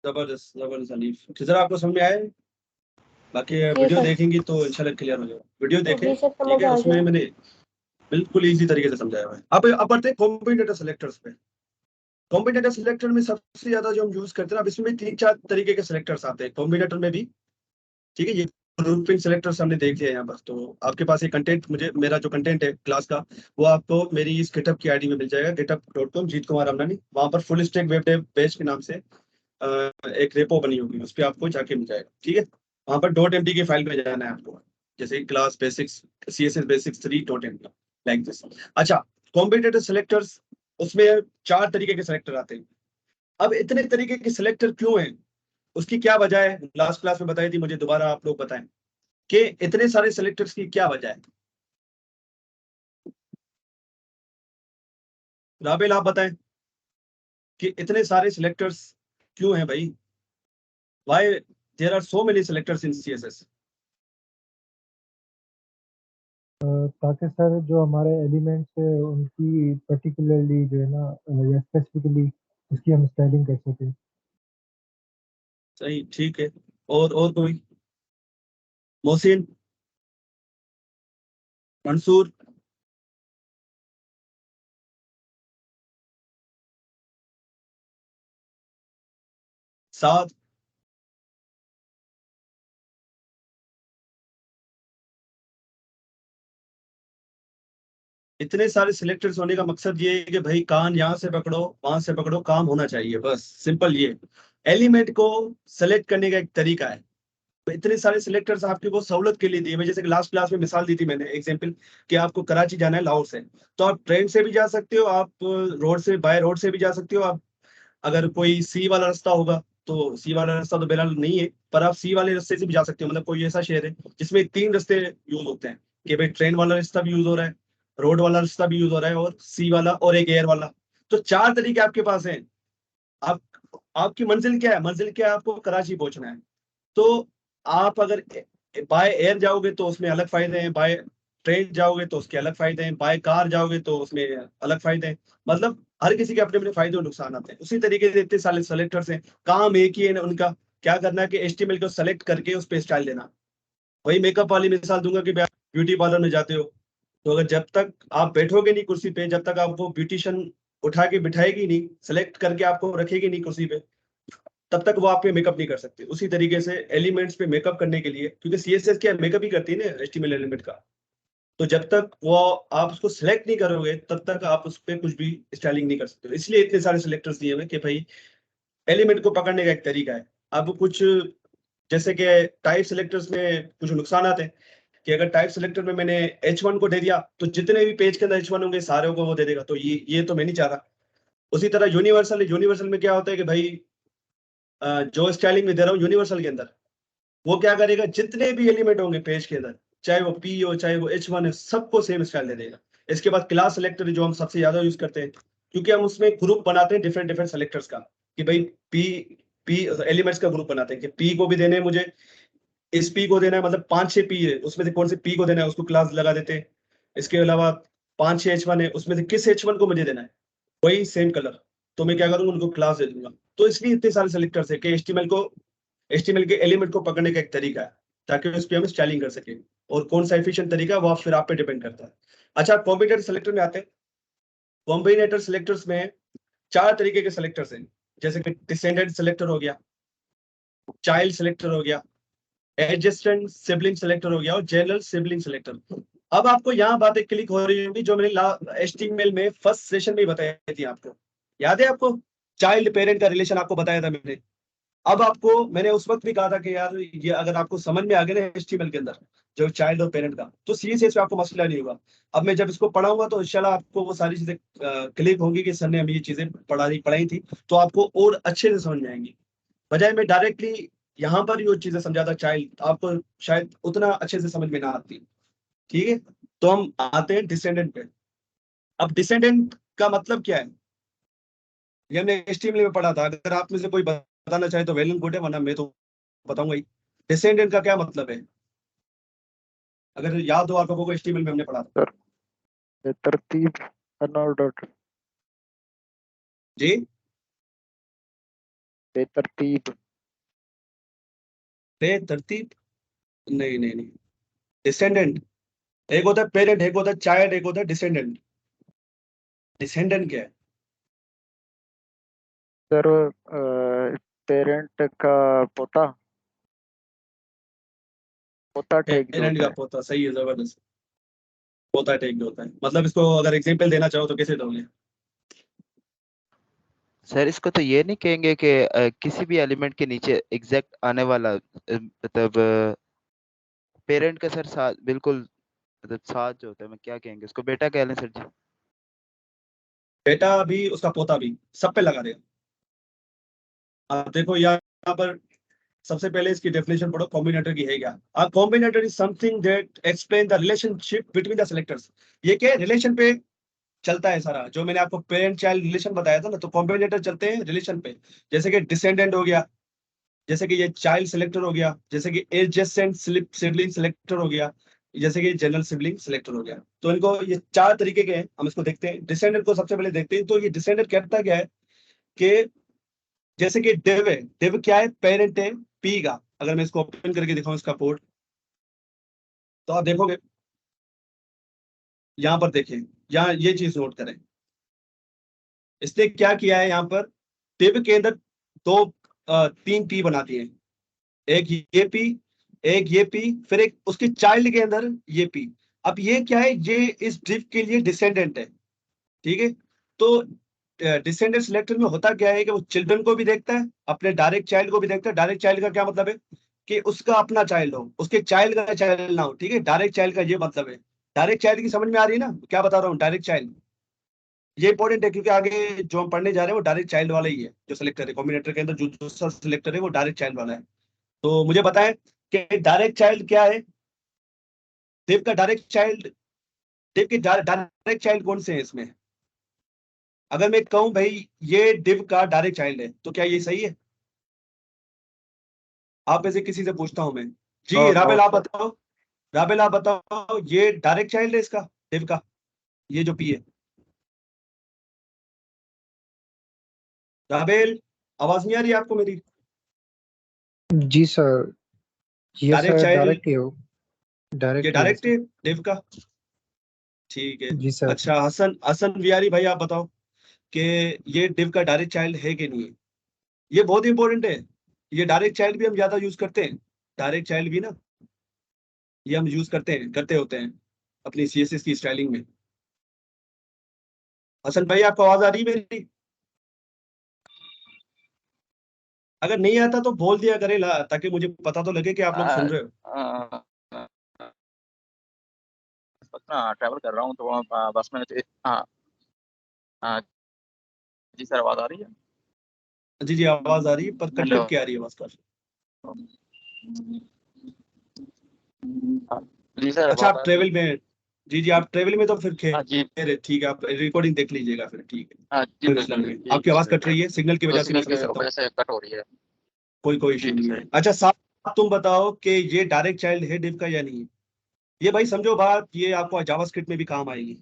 Speaker 1: जबरदस्त जबरदस्त अनीफ, खिजरा आपको समझ में आया? बाकी
Speaker 3: जी
Speaker 1: वीडियो
Speaker 3: सर।
Speaker 1: देखेंगी तो इंशाल्लाह क्लियर हो जाएगा। वीडियो देखें,
Speaker 3: जी सर
Speaker 1: ठीक
Speaker 3: समझ
Speaker 1: है?
Speaker 3: आ
Speaker 1: उसमें
Speaker 3: गया।
Speaker 1: मैंने बिल्कुल इजी तरीके से समझाया हुआ है। अब बढ़ते हैं कॉम्बिनेटर सिलेक्टर्स पे। कॉम्बिनेटर सिलेक्टर में सबसे ज्यादा जो हम यूज करते हैं, अब इसमें भी 3-4 तरीके के सिलेक्टर्स आते हैं कॉम्बिनेटर में भी, ठीक है? ये ग्रुपिंग सिलेक्टर्स हमने देख लिया यहाँ पर। तो आपके पास ये कंटेंट, मुझे मेरा जो कंटेंट है क्लास का, वो आपको मेरी इस गिटहब की आईडी में मिल जाएगा, github.com जीत कुमार अमनानी। वहां पर full stack web dev page के नाम से एक रेपो बनी होगी, उस पर आपको जाके मिल जाएगा, ठीक है? वहां पर .md की फाइल में जाना है आपको, जैसे class basics CSS basics 3.md like this. अच्छा, कॉम्बिनेटर सिलेक्टर्स, उसमें 4 तरीके के सिलेक्टर आते हैं। अब इतने तरीके के सिलेक्टर क्यों हैं, उसकी क्या वजह है? लास्ट क्लास में बताई थी, मुझे दोबारा आप लोग बताएं कि इतने सारे सिलेक्टर्स की क्या वजह है। राबेल आप बताएं कि इतने सारे सिलेक्टर्स क्यों हैं भाई? Why there are so many selectors in CSS?
Speaker 4: ताकि सर जो हमारे एलिमेंट्स है उनकी पर्टिकुलरली जो है ना या स्पेसिफिकली उसकी हम स्टाइलिंग कर सकें।
Speaker 1: सही, ठीक है। और कोई? मोहसिन, मंसूर, साद? इतने सारे सिलेक्टर्स होने का मकसद ये है कि भाई कान यहाँ से पकड़ो वहां से पकड़ो, काम होना चाहिए, बस सिंपल। ये एलिमेंट को सेलेक्ट करने का एक तरीका है। तो इतने सारे सिलेक्टर्स आपकी वो सहूलत के लिए दिए हुए। जैसे कि लास्ट क्लास में मिसाल दी थी मैंने, एग्जांपल, कि आपको कराची जाना है लाहौर से, तो आप ट्रेन से भी जा सकते हो, आप रोड से बाय रोड से भी जा सकते हो। आप अगर कोई सी वाला रास्ता होगा, तो सी वाला रास्ता तो बहरहाल नहीं है, पर आप सी वाले रास्ते से भी जा सकते हो। मतलब कोई ऐसा शहर है जिसमें 3 रास्ते यूज होते हैं, कि भाई ट्रेन वाला रास्ता भी यूज हो रहा है, रोड वाला रास्ता भी यूज हो रहा है, और सी वाला और एक एयर वाला। तो 4 तरीके आपके पास हैं। आप आपकी मंजिल क्या है? मंजिल क्या है? आपको कराची पहुंचना है। तो आप अगर बाय एयर जाओगे तो उसमें अलग फायदे हैं, बाय ट्रेन जाओगे तो उसके अलग फायदे हैं, बाय कार जाओगे तो उसमें अलग फायदे हैं। मतलब हर किसी के अपने अपने फायदे और नुकसान आते हैं। उसी तरीके से इतने सारे सेलेक्टर्स हैं, काम एक ही है उनका। क्या करना है कि HTML को सेलेक्ट करके उस पर स्टाइल देना। वही मेकअप वाली मिसाल दूंगा कि ब्यूटी पार्लर में जाते हो, तो अगर जब तक आप बैठोगे नहीं कुर्सी पे, जब तक आपको ब्यूटिशियन उठा के बिठाएगी नहीं, सेलेक्ट करके आपको रखेगी नहीं कुर्सी पे, तब तक वो आप पे मेकअप नहीं कर सकते। उसी तरीके से एलिमेंट्स पे मेकअप करने के लिए, क्योंकि CSS क्या मेकअप ही करती है ना HTML एलिमेंट का, तो जब तक वो आप उसको सिलेक्ट नहीं करोगे तब तक आप उस पर कुछ भी स्टाइलिंग नहीं कर सकते। इसलिए इतने सारे सिलेक्टर्स दिए हुए कि भाई एलिमेंट को पकड़ने का एक तरीका है। अब कुछ जैसे कि टाइप सिलेक्टर्स में कुछ नुकसान आते हैं, कि अगर टाइप सिलेक्टर में मैंने H1 को दे दिया, तो जितने भी पेज के अंदर H1 होंगे सारे को वो दे देगा। तो ये तो मैं नहीं चाह रहा। उसी तरह यूनिवर्सल में क्या होता है कि भाई जो स्टाइलिंग में दे रहा हूँ यूनिवर्सल के अंदर, वो क्या करेगा, जितने भी एलिमेंट होंगे पेज के अंदर, चाहे वो P हो चाहे वो H1 है, सबको सेम स्टाइल दे देगा। इसके बाद क्लास सेलेक्टर जो हम सबसे ज्यादा यूज करते हैं, क्योंकि हम उसमें ग्रुप बनाते हैं डिफरेंट डिफरेंट सेलेक्टर्स का, कि भाई P पी एलिमेंट्स का ग्रुप बनाते हैं कि पी को भी देने हैं मुझे, इस पी को देना है, मतलब 5-6 पी है, उसमें से कौन से पी को देना है उसको क्लास लगा देते हैं। इसके अलावा 5-6 H1 है, उसमें से किस H1 को मुझे देना है, वही सेम कलर, तो मैं क्या करूंगा, उनको क्लास दे दूंगा। तो इसलिए इतने सारे सेलेक्टर्स है कि HTML के एलिमेंट को पकड़ने का एक तरीका है, ताकि उस पर हम स्टाइलिंग कर सके। और कौन सा एफिशिएंट तरीका, वो फिर आप पे डिपेंड करता है। अच्छा, कॉम्बिनेटर सेलेक्टर में आते हैं। कॉम्बिनेटर सेलेक्टर्स में 4 तरीके के सेलेक्टर्स हैं, जैसे कि डिसेंडेंट सेलेक्टर हो गया, चाइल्ड सेलेक्टर हो गया, एडजेसेंट सिबलिंग सेलेक्टर हो गया, और जनरल सिबलिंग सेलेक्टर। अब आपको यहाँ बातें क्लिक हो रही होंगी जो मैंने HTML में फर्स्ट सेशन में ही बताई थी आपको, याद है आपको? चाइल्ड पेरेंट का रिलेशन आपको बताया था मैंने। अब आपको मैंने उस वक्त भी कहा था कि यार ये अगर आपको समझ में आ गया ना HTML के अंदर जो चाइल्ड और पेरेंट का, तो CSS पे आपको मसला नहीं होगा। अब मैं जब इसको पढ़ाऊंगा तो इंशाल्लाह आपको वो सारी चीजें क्लिक होंगी कि सर ने हमें ये चीजें पढ़ाई थी, तो आपको और अच्छे से समझ में आएंगी। बजाय मैं डायरेक्टली यहाँ पर ही वो चीजें समझाता चाइल्ड, आपको शायद उतना अच्छे से समझ में ना आती। ठीक है, तो हम आते हैं डिसेंडेंट पे। अब डिसेंडेंट का मतलब क्या है, ये हमने HTML में पढ़ा था। अगर आप में से कोई बताना चाहे तो वेल एंड गुड है, वरना मैं तो बताऊंगा ही। डिसेंडेंट का क्या मतलब है, अगर याद हो आप लोगों को HTML में हमने पढ़ा था।
Speaker 2: तरतीब, अनऑर्डर्ड,
Speaker 1: जी,
Speaker 2: बेतरतीब।
Speaker 1: तरतीब, नहीं नहीं नहीं। डिसेंडेंट एक होता है पेरेंट, एक होता है चाइल्ड, एक होता है डिसेंडेंट। डिसेंडेंट क्या है?
Speaker 2: सर पेरेंट का पोता, पोता टेक जो
Speaker 1: पेरेंट
Speaker 2: होता
Speaker 1: का
Speaker 2: है।
Speaker 1: पोता, सही है, जबरदस्त। पोता टेक होता है, मतलब इसको अगर एग्जांपल देना चाहो तो कैसे दोगे?
Speaker 5: सर इसको तो ये नहीं कहेंगे कि किसी भी एलिमेंट के नीचे एग्जैक्ट आने वाला मतलब पेरेंट का सर साथ बिल्कुल मतलब साथ जो होता है, मैं क्या कहेंगे उसको, बेटा कह लें सर जी।
Speaker 1: बेटा भी उसका पोता भी, सब पे लगा देगा। आप देखो यहाँ पर सबसे पहले इसकी डेफिनेशन पढ़ो, कॉम्बिनेटर की है क्या। A combinator is something that explain the relationship between the selectors. ये क्या है, रिलेशन पे चलता है सारा। जो मैंने आपको पेरेंट चाइल्ड रिलेशन बताया था ना, तो कॉम्बिनेटर चलते हैं रिलेशन पे। जैसे कि डिसेंडेंट हो गया, जैसे कि ये चाइल्ड सेलेक्टर हो गया, जैसे कि एडजेसेंट सिबलिंग सेलेक्टर हो गया, जैसे कि जनरल सिबलिंग सेलेक्टर हो गया। तो इनको ये 4 तरीके के हैं, हम इसको देखते हैं। डिसेंडेंट को सबसे पहले देखते हैं। तो ये डिसेंडेंट कहता क्या है कि जैसे कि डिव है, डिव क्या है, पेरेंट है पी का। अगर मैं इसको ओपन करके दिखाऊं इसका कोड, तो आप देखोगे यहाँ पर, देखिए यहाँ ये चीज नोट करें, इसने क्या किया है यहाँ पर, डिव के अंदर 3 पी बना दिए, एक ये पी, एक ये पी, फिर एक उसके चाइल्ड के अंदर ये पी। अब ये क्या है, ये इस डिव के लिए डिसेंडेंट है। ठीक है, तो डिसेंडेंट सिलेक्टर में होता क्या है कि वो चिल्ड्रन को भी देखता है, अपने डायरेक्ट चाइल्ड को भी देखता है। डायरेक्ट चाइल्ड का क्या मतलब है कि उसका अपना चाइल्ड हो, उसके चाइल्ड का चाइल्ड ना हो। ठीक है, डायरेक्ट चाइल्ड का ये मतलब है। डायरेक्ट चाइल्ड की समझ में आ रही है ना क्या बता रहा हूँ? डायरेक्ट चाइल्ड ये इंपॉर्टेंट है, क्योंकि आगे जो हम पढ़ने जा रहे हैं वो डायरेक्ट चाइल्ड वाला ही है। जो सिलेक्टर है कॉम्बिनेटर के अंदर, जो दूसरा सिलेक्टर है वो डायरेक्ट चाइल्ड वाला है। तो मुझे बताएं कि डायरेक्ट चाइल्ड क्या है, देव का डायरेक्ट चाइल्ड, देव के डायरेक्ट चाइल्ड कौन से हैं इसमें? अगर मैं कहूं भाई ये डिव का डायरेक्ट चाइल्ड है, तो क्या ये सही है? आप में से किसी से पूछता हूं मैं। जी राबेल आप बताओ, राबेल आप बताओ, ये डायरेक्ट चाइल्ड है इसका, डिव का, ये जो पी है? राबेल, आवाज नहीं आ रही आपको मेरी?
Speaker 4: जी सर, ये
Speaker 1: डायरेक्ट
Speaker 4: सर
Speaker 1: चाइल्ड,
Speaker 4: डायरेक्ट ही हो,
Speaker 1: ये
Speaker 4: डायरेक्ट ही है
Speaker 1: डायरेक्ट है
Speaker 4: सर।
Speaker 1: डिव का। ठीक है।
Speaker 4: जी सर।
Speaker 1: अच्छा, हसन हसन विहारी भाई आप बताओ कि ये डिव का डायरेक्ट चाइल्ड है कि नहीं है? ये बहुत इंपॉर्टेंट है। ये डायरेक्ट चाइल्ड भी हम ज्यादा यूज करते हैं, डायरेक्ट चाइल्ड भी ना ये हम यूज करते होते हैं अपनी CSS की स्टाइलिंग में। हसन भाई आपको आवाज आ रही है मेरी? अगर नहीं आता तो बोल दिया करें ताकि मुझे पता तो लगे कि आप लोग सुन रहे हो।
Speaker 6: ना ट्रैवल कर रहा हूँ तो बस में हाँ हाँ जी सर, आवाज आ रही है?
Speaker 1: जी जी आवाज आ रही है, पर कट
Speaker 6: हेलो।
Speaker 1: कट के आ रही है आवाज काफी।
Speaker 6: जी सर,
Speaker 1: अच्छा
Speaker 6: आवाज
Speaker 1: आप
Speaker 6: आ रही
Speaker 1: ट्रेवल
Speaker 6: है?
Speaker 1: में, जी जी आप ट्रेवल में तो फिर
Speaker 6: हाँ जी,
Speaker 1: ठीक है, आप रिकॉर्डिंग देख लीजिएगा फिर। ठीक है,
Speaker 6: हाँ जी
Speaker 1: कोई
Speaker 6: बिल्कुल
Speaker 1: मसला नहीं है।
Speaker 6: ठीक
Speaker 1: आपकी
Speaker 6: है
Speaker 1: आवाज
Speaker 6: सर,
Speaker 1: कट रही है, सिग्नल की
Speaker 6: तो
Speaker 1: वजह से मैं
Speaker 6: सिग्नल
Speaker 1: समझ
Speaker 6: की
Speaker 1: सकता
Speaker 6: वजह
Speaker 1: हूँ।
Speaker 6: से कट हो रही है।
Speaker 1: कोई इशू नहीं है। अच्छा साहब तुम बताओ कि ये डायरेक्ट चाइल्ड है div का या नहीं है? ये भाई समझो बात, ये आपको जावास्क्रिप्ट में भी काम आएगी,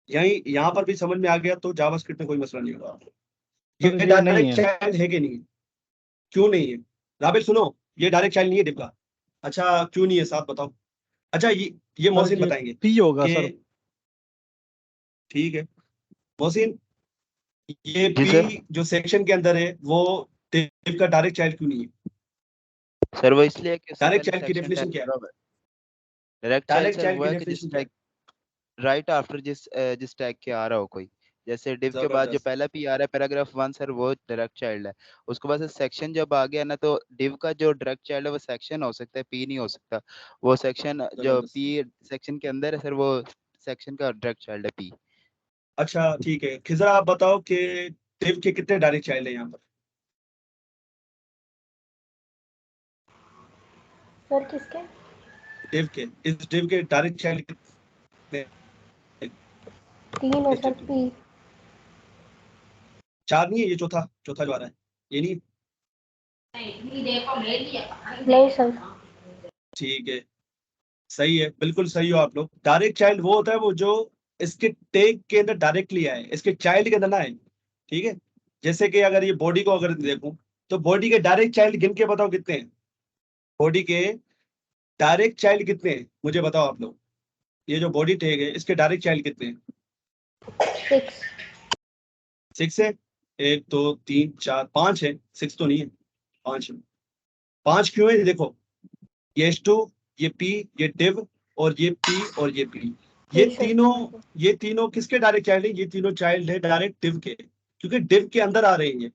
Speaker 1: यहीं यहाँ पर भी समझ में आ गया तो जावास्क्रिप्ट में कोई मसला नहीं होगा। ये
Speaker 7: सर ये नहीं
Speaker 1: डायरेक्ट
Speaker 7: है।
Speaker 1: चाइल्ड है कि नहीं है? क्यों नहीं है राबिल? सुनो, ये डायरेक्ट चाइल्ड नहीं है div का। अच्छा क्यों नहीं है साहब बताओ। अच्छा ये मोहसिन
Speaker 7: सर ये
Speaker 1: बताएंगे
Speaker 7: पी होगा
Speaker 1: कि
Speaker 7: सर।
Speaker 1: ठीक है मोहसिन, ये
Speaker 5: जी
Speaker 1: पी
Speaker 5: सर।
Speaker 1: जो सेक्शन के अंदर है वो div का डायरेक्ट चाइल्ड क्यों नहीं है?
Speaker 5: सर वो इसलिए कि उससे
Speaker 1: डायरेक्ट
Speaker 5: पहले
Speaker 1: चाइल्ड की
Speaker 5: सेक्शन
Speaker 1: डेफिनेशन
Speaker 5: टैग
Speaker 1: क्या है?
Speaker 5: जुड़ा हुआ है। Direct child
Speaker 1: direct
Speaker 5: sir
Speaker 1: child
Speaker 5: वो
Speaker 1: की
Speaker 5: है कि
Speaker 1: डेफिनेशन
Speaker 5: जिस
Speaker 1: क्या है?
Speaker 5: टैग राइट आफ्टर जिस टैग के आ रहा हो कोई, जैसे div के बाद जो
Speaker 1: जबरदस्त।
Speaker 5: पहला पी आ रहा है पैराग्राफ 1 सर वो डायरेक्ट चाइल्ड है। उसके बाद से सेक्शन जब आ गया ना तो div का जो डायरेक्ट चाइल्ड है वो सेक्शन हो सकता है, पी नहीं हो सकता। वो सेक्शन जो
Speaker 1: जबरदस्त।
Speaker 5: पी सेक्शन के अंदर है सर वो सेक्शन का डायरेक्ट चाइल्ड है पी।
Speaker 1: अच्छा ठीक है खिजर, आप बताओ कि div के कितने डायरेक्ट चाइल्ड है यहाँ पर?
Speaker 3: सर किसके?
Speaker 1: div के, इस div के डायरेक्ट चाइल्ड कितने?
Speaker 3: 3 है
Speaker 1: इस
Speaker 3: सर
Speaker 1: div के
Speaker 3: पी।
Speaker 1: 4 नहीं है, ये चौथा चौथा जो आ रहा है ये नहीं?
Speaker 3: नहीं सर।
Speaker 1: ठीक है सही है, बिल्कुल सही हो आप लोग। डायरेक्ट चाइल्ड वो होता है वो जो इसके टैग के अंदर डायरेक्टली आए, इसके चाइल्ड के अंदर ना आए। ठीक है, जैसे कि अगर ये बॉडी को अगर देखूं तो बॉडी के डायरेक्ट चाइल्ड गिन के बताओ कितने हैं? बॉडी के डायरेक्ट चाइल्ड कितने हैं मुझे बताओ आप लोग। ये जो बॉडी टैग है इसके डायरेक्ट चाइल्ड कितने हैं?
Speaker 3: 6।
Speaker 1: 6 है। 1 2 3 4 5 है, 6 तो नहीं है, 5 है। 5 क्यों है देखो, ये H2, ये P, ये div और ये P और ये P,
Speaker 3: जी सर।
Speaker 1: ये तीनों किसके डायरेक्ट चाइल्ड है? ये तीनों चाइल्ड है डायरेक्ट div के, क्योंकि div के अंदर आ रहे हैं ये।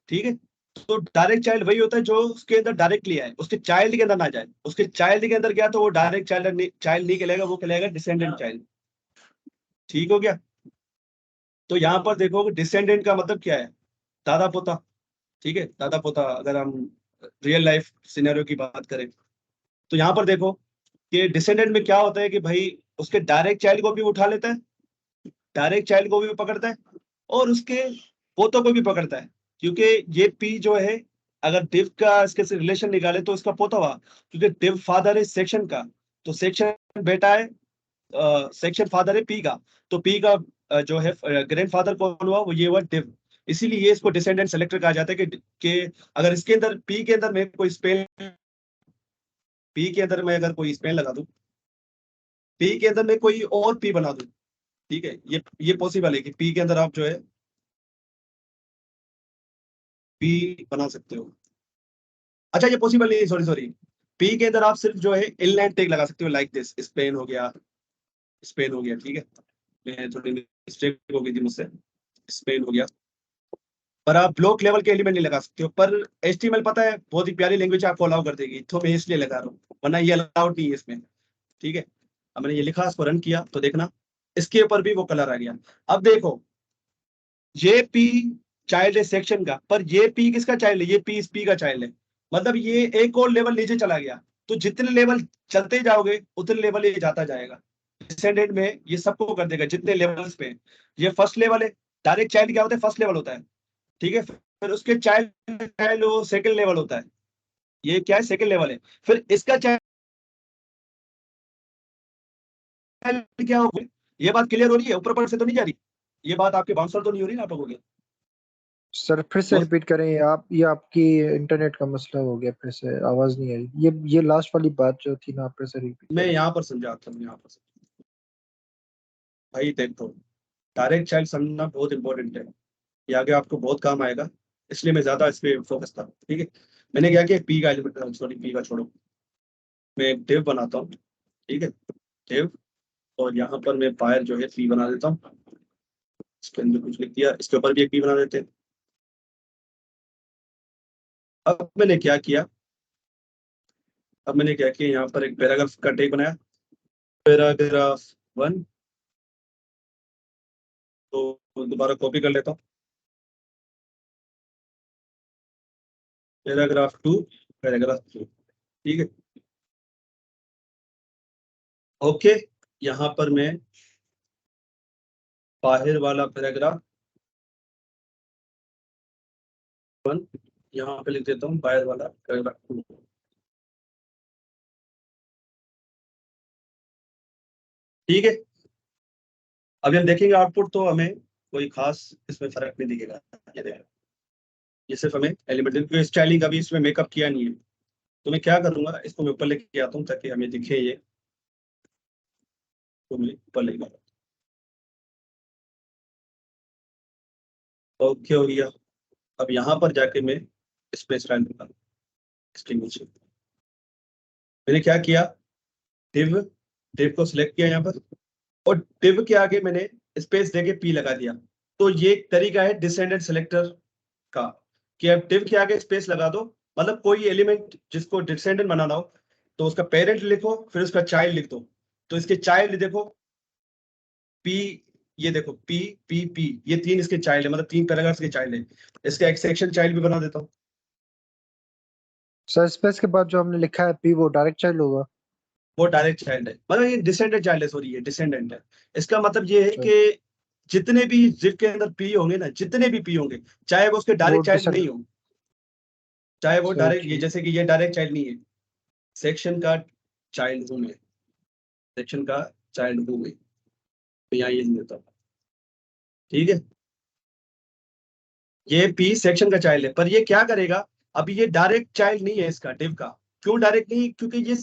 Speaker 1: ठीक है, तो डायरेक्ट चाइल्ड वही होता है जो उसके अंदर डायरेक्टली आए, उसके चाइल्ड के अंदर ना जाए। उसके चाइल्ड के अंदर गया तो वो डायरेक्ट चाइल्ड नहीं कहलाएगा, वो कहलाएगा डिसेंडेंट चाइल्ड। ठीक हो गया? तो यहाँ पर देखो डिसेंडेंट का मतलब क्या है? दादा पोता। ठीक है, दादा पोता अगर हम रियल लाइफ सिनेरियो की बात करें तो यहाँ पर देखो कि डिसेंडेंट में क्या होता है कि भाई उसके डायरेक्ट चाइल्ड को भी उठा लेता है, डायरेक्ट चाइल्ड को भी पकड़ता है और उसके पोतों को भी पकड़ता है। क्योंकि ये पी जो है अगर div का इसके से रिलेशन निकाले तो इसका पोता हुआ, क्योंकि div फादर है सेक्शन का, तो सेक्शन बेटा है, सेक्शन फादर है पी का, तो पी का जो है ग्रैंड फादर कौन हुआ? वो ये हुआ div। इसीलिए ये इसको डिसेंडेंट सेलेक्टर कहा जाता है कि अगर इसके अंदर पी के अंदर में कोई स्पेल, पी के अंदर में अगर कोई स्पेल लगा दूं, पी के अंदर में कोई और पी बना दूं, ठीक है, ये पॉसिबल है कि पी के अंदर आप जो है पी बना सकते हो। अच्छा ये पॉसिबल नहीं है, सॉरी सॉरी, पी के अंदर आप सिर्फ जो है इनलाइन टैग लगा सकते हो, लाइक दिस, स्पेन हो गया, स्पेन हो गया। ठीक है, मैं थोड़ी मिस्टेक हो गई थी मुझसे, स्पेन हो गया, पर आप ब्लॉक लेवल के एलिमेंट नहीं लगा सकते हो। पर HTML पता है बहुत ही प्यारी लैंग्वेज आपको अलाउ कर देगी, तो मैं इसलिए लगा रहा हूँ, वरना ये अलाउड नहीं है इसमें। ठीक है, अब मैंने ये लिखा, इसको रन किया तो देखना इसके ऊपर भी वो कलर आ गया। अब देखो ये पी चाइल्ड है सेक्शन का, पर ये पी किसका चाइल्ड है? ये पी इस पी का चाइल्ड है, मतलब ये एक और लेवल नीचे चला गया। तो जितने लेवल चलते जाओगे उतने लेवल ये जाता जाएगा, डिसेंडेंट में ये सबको कर देगा जितने लेवल्स पे। ये फर्स्ट लेवल है, डायरेक्ट चाइल्ड क्या होता है? फर्स्ट लेवल होता है। ठीक है, फिर उसके चाइल्ड चाइल्ड वो सेकंड लेवल होता है, ये क्या है? सेकंड लेवल है। फिर इसका चाइल्ड क्या होगा? ये बात क्लियर हो रही है? ऊपर ऊपर से तो नहीं जा रही ये बात? आपके बाउंसर तो नहीं हो रही ना आप लोगों के?
Speaker 4: सर फिर से रिपीट करें, ये आपकी इंटरनेट का मसला हो गया, फिर से आवाज नहीं आई। ये लास्ट वाली बात जो थी ना, आप फिर से रिपीट
Speaker 1: मैं
Speaker 4: करें।
Speaker 1: यहाँ पर समझाता हूँ, यहाँ पर भाई देखो डायरेक्ट चाइल्ड समझना बहुत इंपॉर्टेंट है, ये आगे आपको बहुत काम आएगा, इसलिए मैं ज्यादा इस पे फोकस था। ठीक है, मैंने क्या किया, पी का एलिमेंट, सॉरी पी का छोड़ो, मैं एक डिव बनाता हूँ। ठीक है, डिव, और यहाँ पर मैं फायर जो है पी बना देता हूँ, इसके अंदर कुछ लिख दिया, इसके ऊपर भी एक पी बना देते हैं। अब मैंने क्या किया, यहाँ पर एक पैराग्राफ का टैग बनाया, पैराग्राफ 1, तो दोबारा कॉपी कर लेता हूँ, पैराग्राफ 2, पैराग्राफ 3। ठीक है, ओके, यहाँ पर मैं बाहर वाला पैराग्राफ 1 यहाँ पे लिख देता हूँ बायर वाला पैराग्राफ 2। ठीक है, अभी हम देखेंगे आउटपुट, तो हमें कोई खास इसमें फर्क नहीं दिखेगा। ये देखो, ये सिर्फ हमें एलिमेंट, क्योंकि स्टाइलिंग अभी इसमें मेकअप किया नहीं है, तो मैं क्या करूंगा, इसको मैं ऊपर लेके आता हूँ ताकि हमें दिखे ये, तो मैं ऊपर लेके आता हूँ। ओके हो गया। अब यहाँ पर जाके मैं स्पेस फाइल दूंगा इसके नीचे। मैंने क्या किया, डिव डिव को सिलेक्ट किया यहाँ पर, और डिव के आगे मैंने स्पेस देके पी लगा दिया। तो ये एक तरीका है डिसेंडेंट सेलेक्टर का, कि अब डिव के आगे स्पेस लगा दो, मतलब कोई एलिमेंट जिसको डिसेंडेंट बनाना हो तो उसका पेरेंट लिखो, फिर उसका चाइल्ड लिख दो। तो इसके चाइल्ड देखो पी, ये देखो पी पी पी, ये 3 इसके चाइल्ड है, मतलब 3 पैराग्राफ्स के चाइल्ड है। इसका एक सेक्शन चाइल्ड भी बना देता हूँ।
Speaker 4: सर स्पेस के बाद जो हमने लिखा है पी, वो डायरेक्ट चाइल्ड होगा?
Speaker 1: वो डायरेक्ट चाइल्ड है, मतलब ये डिसेंडेंट चाइल्ड है, सॉरी ये डिसेंडेंट है। इसका मतलब ये है
Speaker 4: अच्छा,
Speaker 1: कि जितने भी जिप के अंदर पी होंगे ना, जितने भी पी होंगे, चाहे वो उसके
Speaker 4: वो
Speaker 1: डायरेक्ट चाइल्ड नहीं
Speaker 4: डिसेंडेंट।
Speaker 1: हो, चाहे वो
Speaker 4: सर
Speaker 1: डायरेक्ट, ये
Speaker 4: ठीक।
Speaker 1: जैसे कि ये डायरेक्ट चाइल्ड नहीं है, सेक्शन का चाइल्ड हूं मैं, सेक्शन का चाइल्ड हूं मैं, तो यहाँ ये देता हूँ। ठीक है, ये पी सेक्शन का चाइल्ड है, पर ये क्या करेगा, अभी ये डायरेक्ट चाइल्ड नहीं है इसका, डिव का। क्यों डायरेक्ट नहीं, क्योंकि ये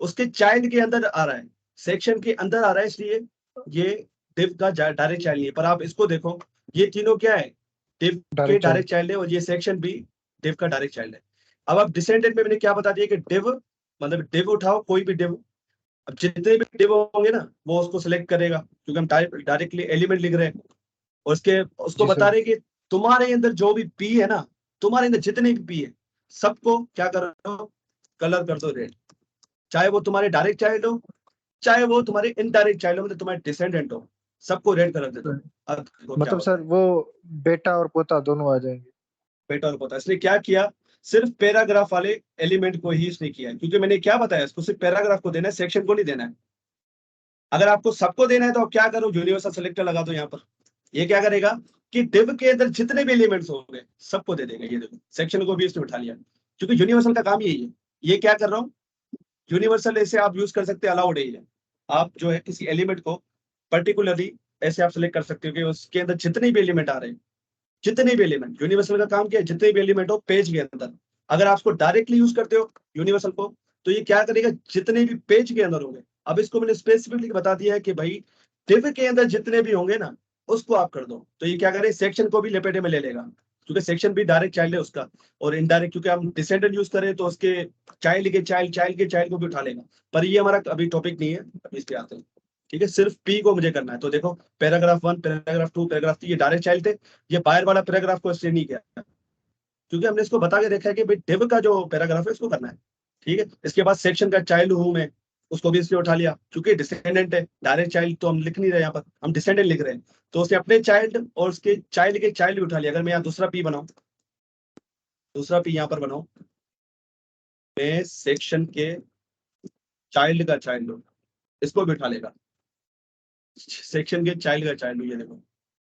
Speaker 1: उसके चाइल्ड के अंदर आ रहा है, सेक्शन के अंदर आ रहा है, इसलिए ये डिव का डायरेक्ट चाइल्ड नहीं है। पर आप इसको देखो, ये तीनों क्या है, डिव के
Speaker 4: डायरेक्ट चाइल्ड।
Speaker 1: डायरेक्ट चाइल्ड है, और ये सेक्शन भी डिव का डायरेक्ट चाइल्ड है। अब आप डिसेंडेंट में मैंने क्या बता दिया कि डिव, मतलब डिव उठाओ, कोई भी डिव, अब जितने भी डिव होंगे ना वो उसको सिलेक्ट करेगा, क्योंकि हम डायरेक्टली एलिमेंट लिख रहे हैं, और उसको
Speaker 4: जी
Speaker 1: बता
Speaker 4: सर।
Speaker 1: रहे कि तुम्हारे अंदर जो भी पी है ना, तुम्हारे अंदर जितने भी पी है, सबको क्या करो, कलर कर दो रेड। चाहे वो तुम्हारे डायरेक्ट चाइल्ड हो, चाहे वो तुम्हारे इनडायरेक्ट चाइल्ड हो, मतलब तुम्हारे डिसेंडेंट हो, सबको रेड कलर दे दो। अब देखो क्या
Speaker 4: मतलब
Speaker 1: होता
Speaker 4: सर
Speaker 1: है,
Speaker 4: वो बेटा और पोता दोनों आ जाएंगे?
Speaker 1: बेटा और पोता। इसने क्या किया, सिर्फ पैराग्राफ वाले एलिमेंट को ही इसने किया है, क्योंकि मैंने क्या बताया, इसको सिर्फ पैराग्राफ को देना है, सेक्शन को नहीं देना है। अगर आपको सबको देना है तो आप क्या करो, यूनिवर्सल सेलेक्टर लगा दो यहाँ पर। ये क्या करेगा कि डिव के अंदर जितने भी एलिमेंट्स होंगे सबको दे देगा। ये देखो सेक्शन को भी इसने उठा लिया, क्योंकि यूनिवर्सल का काम यही है। ये क्या कर रहा हूँ, यूनिवर्सल ऐसे आप यूज कर सकते हैं, अलाउड है ये। आप जो है किसी एलिमेंट को पर्टिकुलरली ऐसे आप सेलेक्ट कर सकते हो कि उसके अंदर जितने भी एलिमेंट आ रहे हैं, जितने भी एलिमेंट, यूनिवर्सल का काम क्या है, जितने भी एलिमेंट हो पेज के अंदर, अगर आप उसको डायरेक्टली यूज करते हो यूनिवर्सल को, तो ये क्या करेगा, जितने भी पेज के अंदर होंगे। अब इसको मैंने स्पेसिफिकली बता दिया है कि भाई डिव के अंदर जितने भी होंगे ना, उसको आप कर दो, तो ये क्या करे, सेक्शन को भी लपेटे में ले लेगा, क्योंकि सेक्शन भी डायरेक्ट चाइल्ड है उसका, और इनडायरेक्ट क्योंकि हम डिसेंडेंट यूज करें तो उसके चाइल्ड के चाइल्ड, चाइल्ड के चाइल्ड को भी उठा लेगा। पर ये हमारा अभी टॉपिक नहीं है, अभी इस पे आते हैं। ठीक है, सिर्फ पी को मुझे करना है। तो देखो पैराग्राफ 1, पैराग्राफ 2, पैराग्राफ 3 ये डायरेक्ट चाइल्ड थे, ये बाहर वाला पैराग्राफ को इससे नहीं किया, क्योंकि हमने इसको बता के देखा है कि भाई डिव का जो पैराग्राफ है इसको करना है। ठीक है, इसके बाद सेक्शन का चाइल्ड हूं मैं, उसको भी इसने उठा लिया, क्योंकि डिसेंडेंट है, डायरेक्ट चाइल्ड तो हम लिख नहीं रहे, यहाँ पर हम डिसेंडेंट लिख रहे हैं, तो उसने अपने चाइल्ड और उसके चाइल्ड के चाइल्ड भी उठा लिया। अगर मैं यहाँ दूसरा पी बनाऊं, दूसरा पी यहाँ पर बनाऊं, मैं सेक्शन के चाइल्ड का चाइल्ड हूं, इसको भी उठा लेगा, सेक्शन के चाइल्ड का चाइल्ड हूं, ये देखो,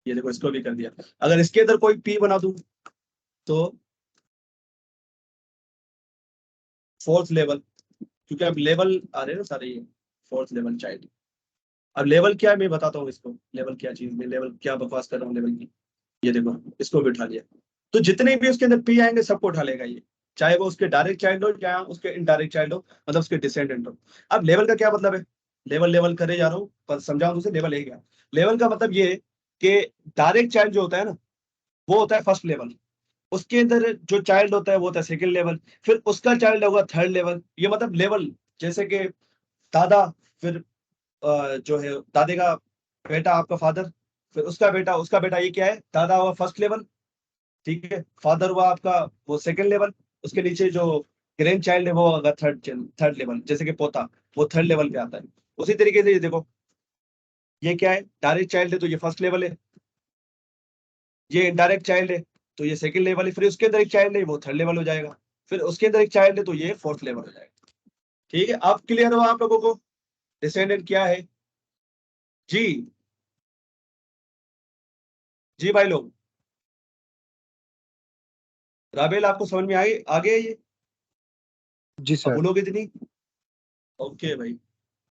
Speaker 1: ये देखो इसको भी कर दिया। अगर इसके अंदर कोई पी बना दूं, तो फोर्थ लेवल, क्योंकि अब लेवल आ रहे हैं ना सारे, ये फोर्थ लेवल चाइल्ड। अब लेवल क्या है मैं बताता हूँ इसको, लेवल क्या चीज में, लेवल क्या बकवास कर रहा हूँ लेवल की। ये देखो इसको भी उठा लिया, तो जितने भी उसके अंदर पी आएंगे सबको उठा लेगा ये, चाहे वो उसके डायरेक्ट चाइल्ड हो या उसके इनडायरेक्ट चाइल्ड हो, मतलब उसके डिसेंडेंट हो। अब लेवल का क्या मतलब है, लेवल लेवल करे जा रहा हूँ पर समझाऊं तुझे, लेवल है क्या। लेवल का मतलब ये है कि डायरेक्ट चाइल्ड जो होता है ना, वो होता है फर्स्ट लेवल, उसके अंदर जो चाइल्ड होता है वो होता है सेकंड लेवल, फिर उसका चाइल्ड होगा थर्ड लेवल। ये मतलब लेवल, जैसे कि दादा, फिर जो है दादे का बेटा आपका फादर, फिर उसका बेटा, ये क्या है, दादा हुआ फर्स्ट लेवल, ठीक है, फादर हुआ आपका वो सेकंड लेवल, उसके नीचे जो ग्रैंड चाइल्ड है वो होगा थर्ड लेवल, जैसे कि पोता, वो थर्ड लेवल पे आता है। उसी तरीके से ये देखो, ये क्या है, डायरेक्ट चाइल्ड है तो ये फर्स्ट लेवल है, ये इनडायरेक्ट चाइल्ड है तो ये सेकंड लेवल है, फिर उसके अंदर एक चाइल्ड है वो थर्ड लेवल हो जाएगा, फिर उसके अंदर एक चाइल्ड है तो ये फोर्थ लेवल हो जाएगा। ठीक है, अब क्लियर हो आप लोगों को डिसेंडेंट क्या है। जी, जी भाई लोग, राबेल आपको समझ में आ गया ये?
Speaker 4: जी
Speaker 1: अब
Speaker 4: सर।
Speaker 1: बोलोगे तो नहीं? ओके भाई।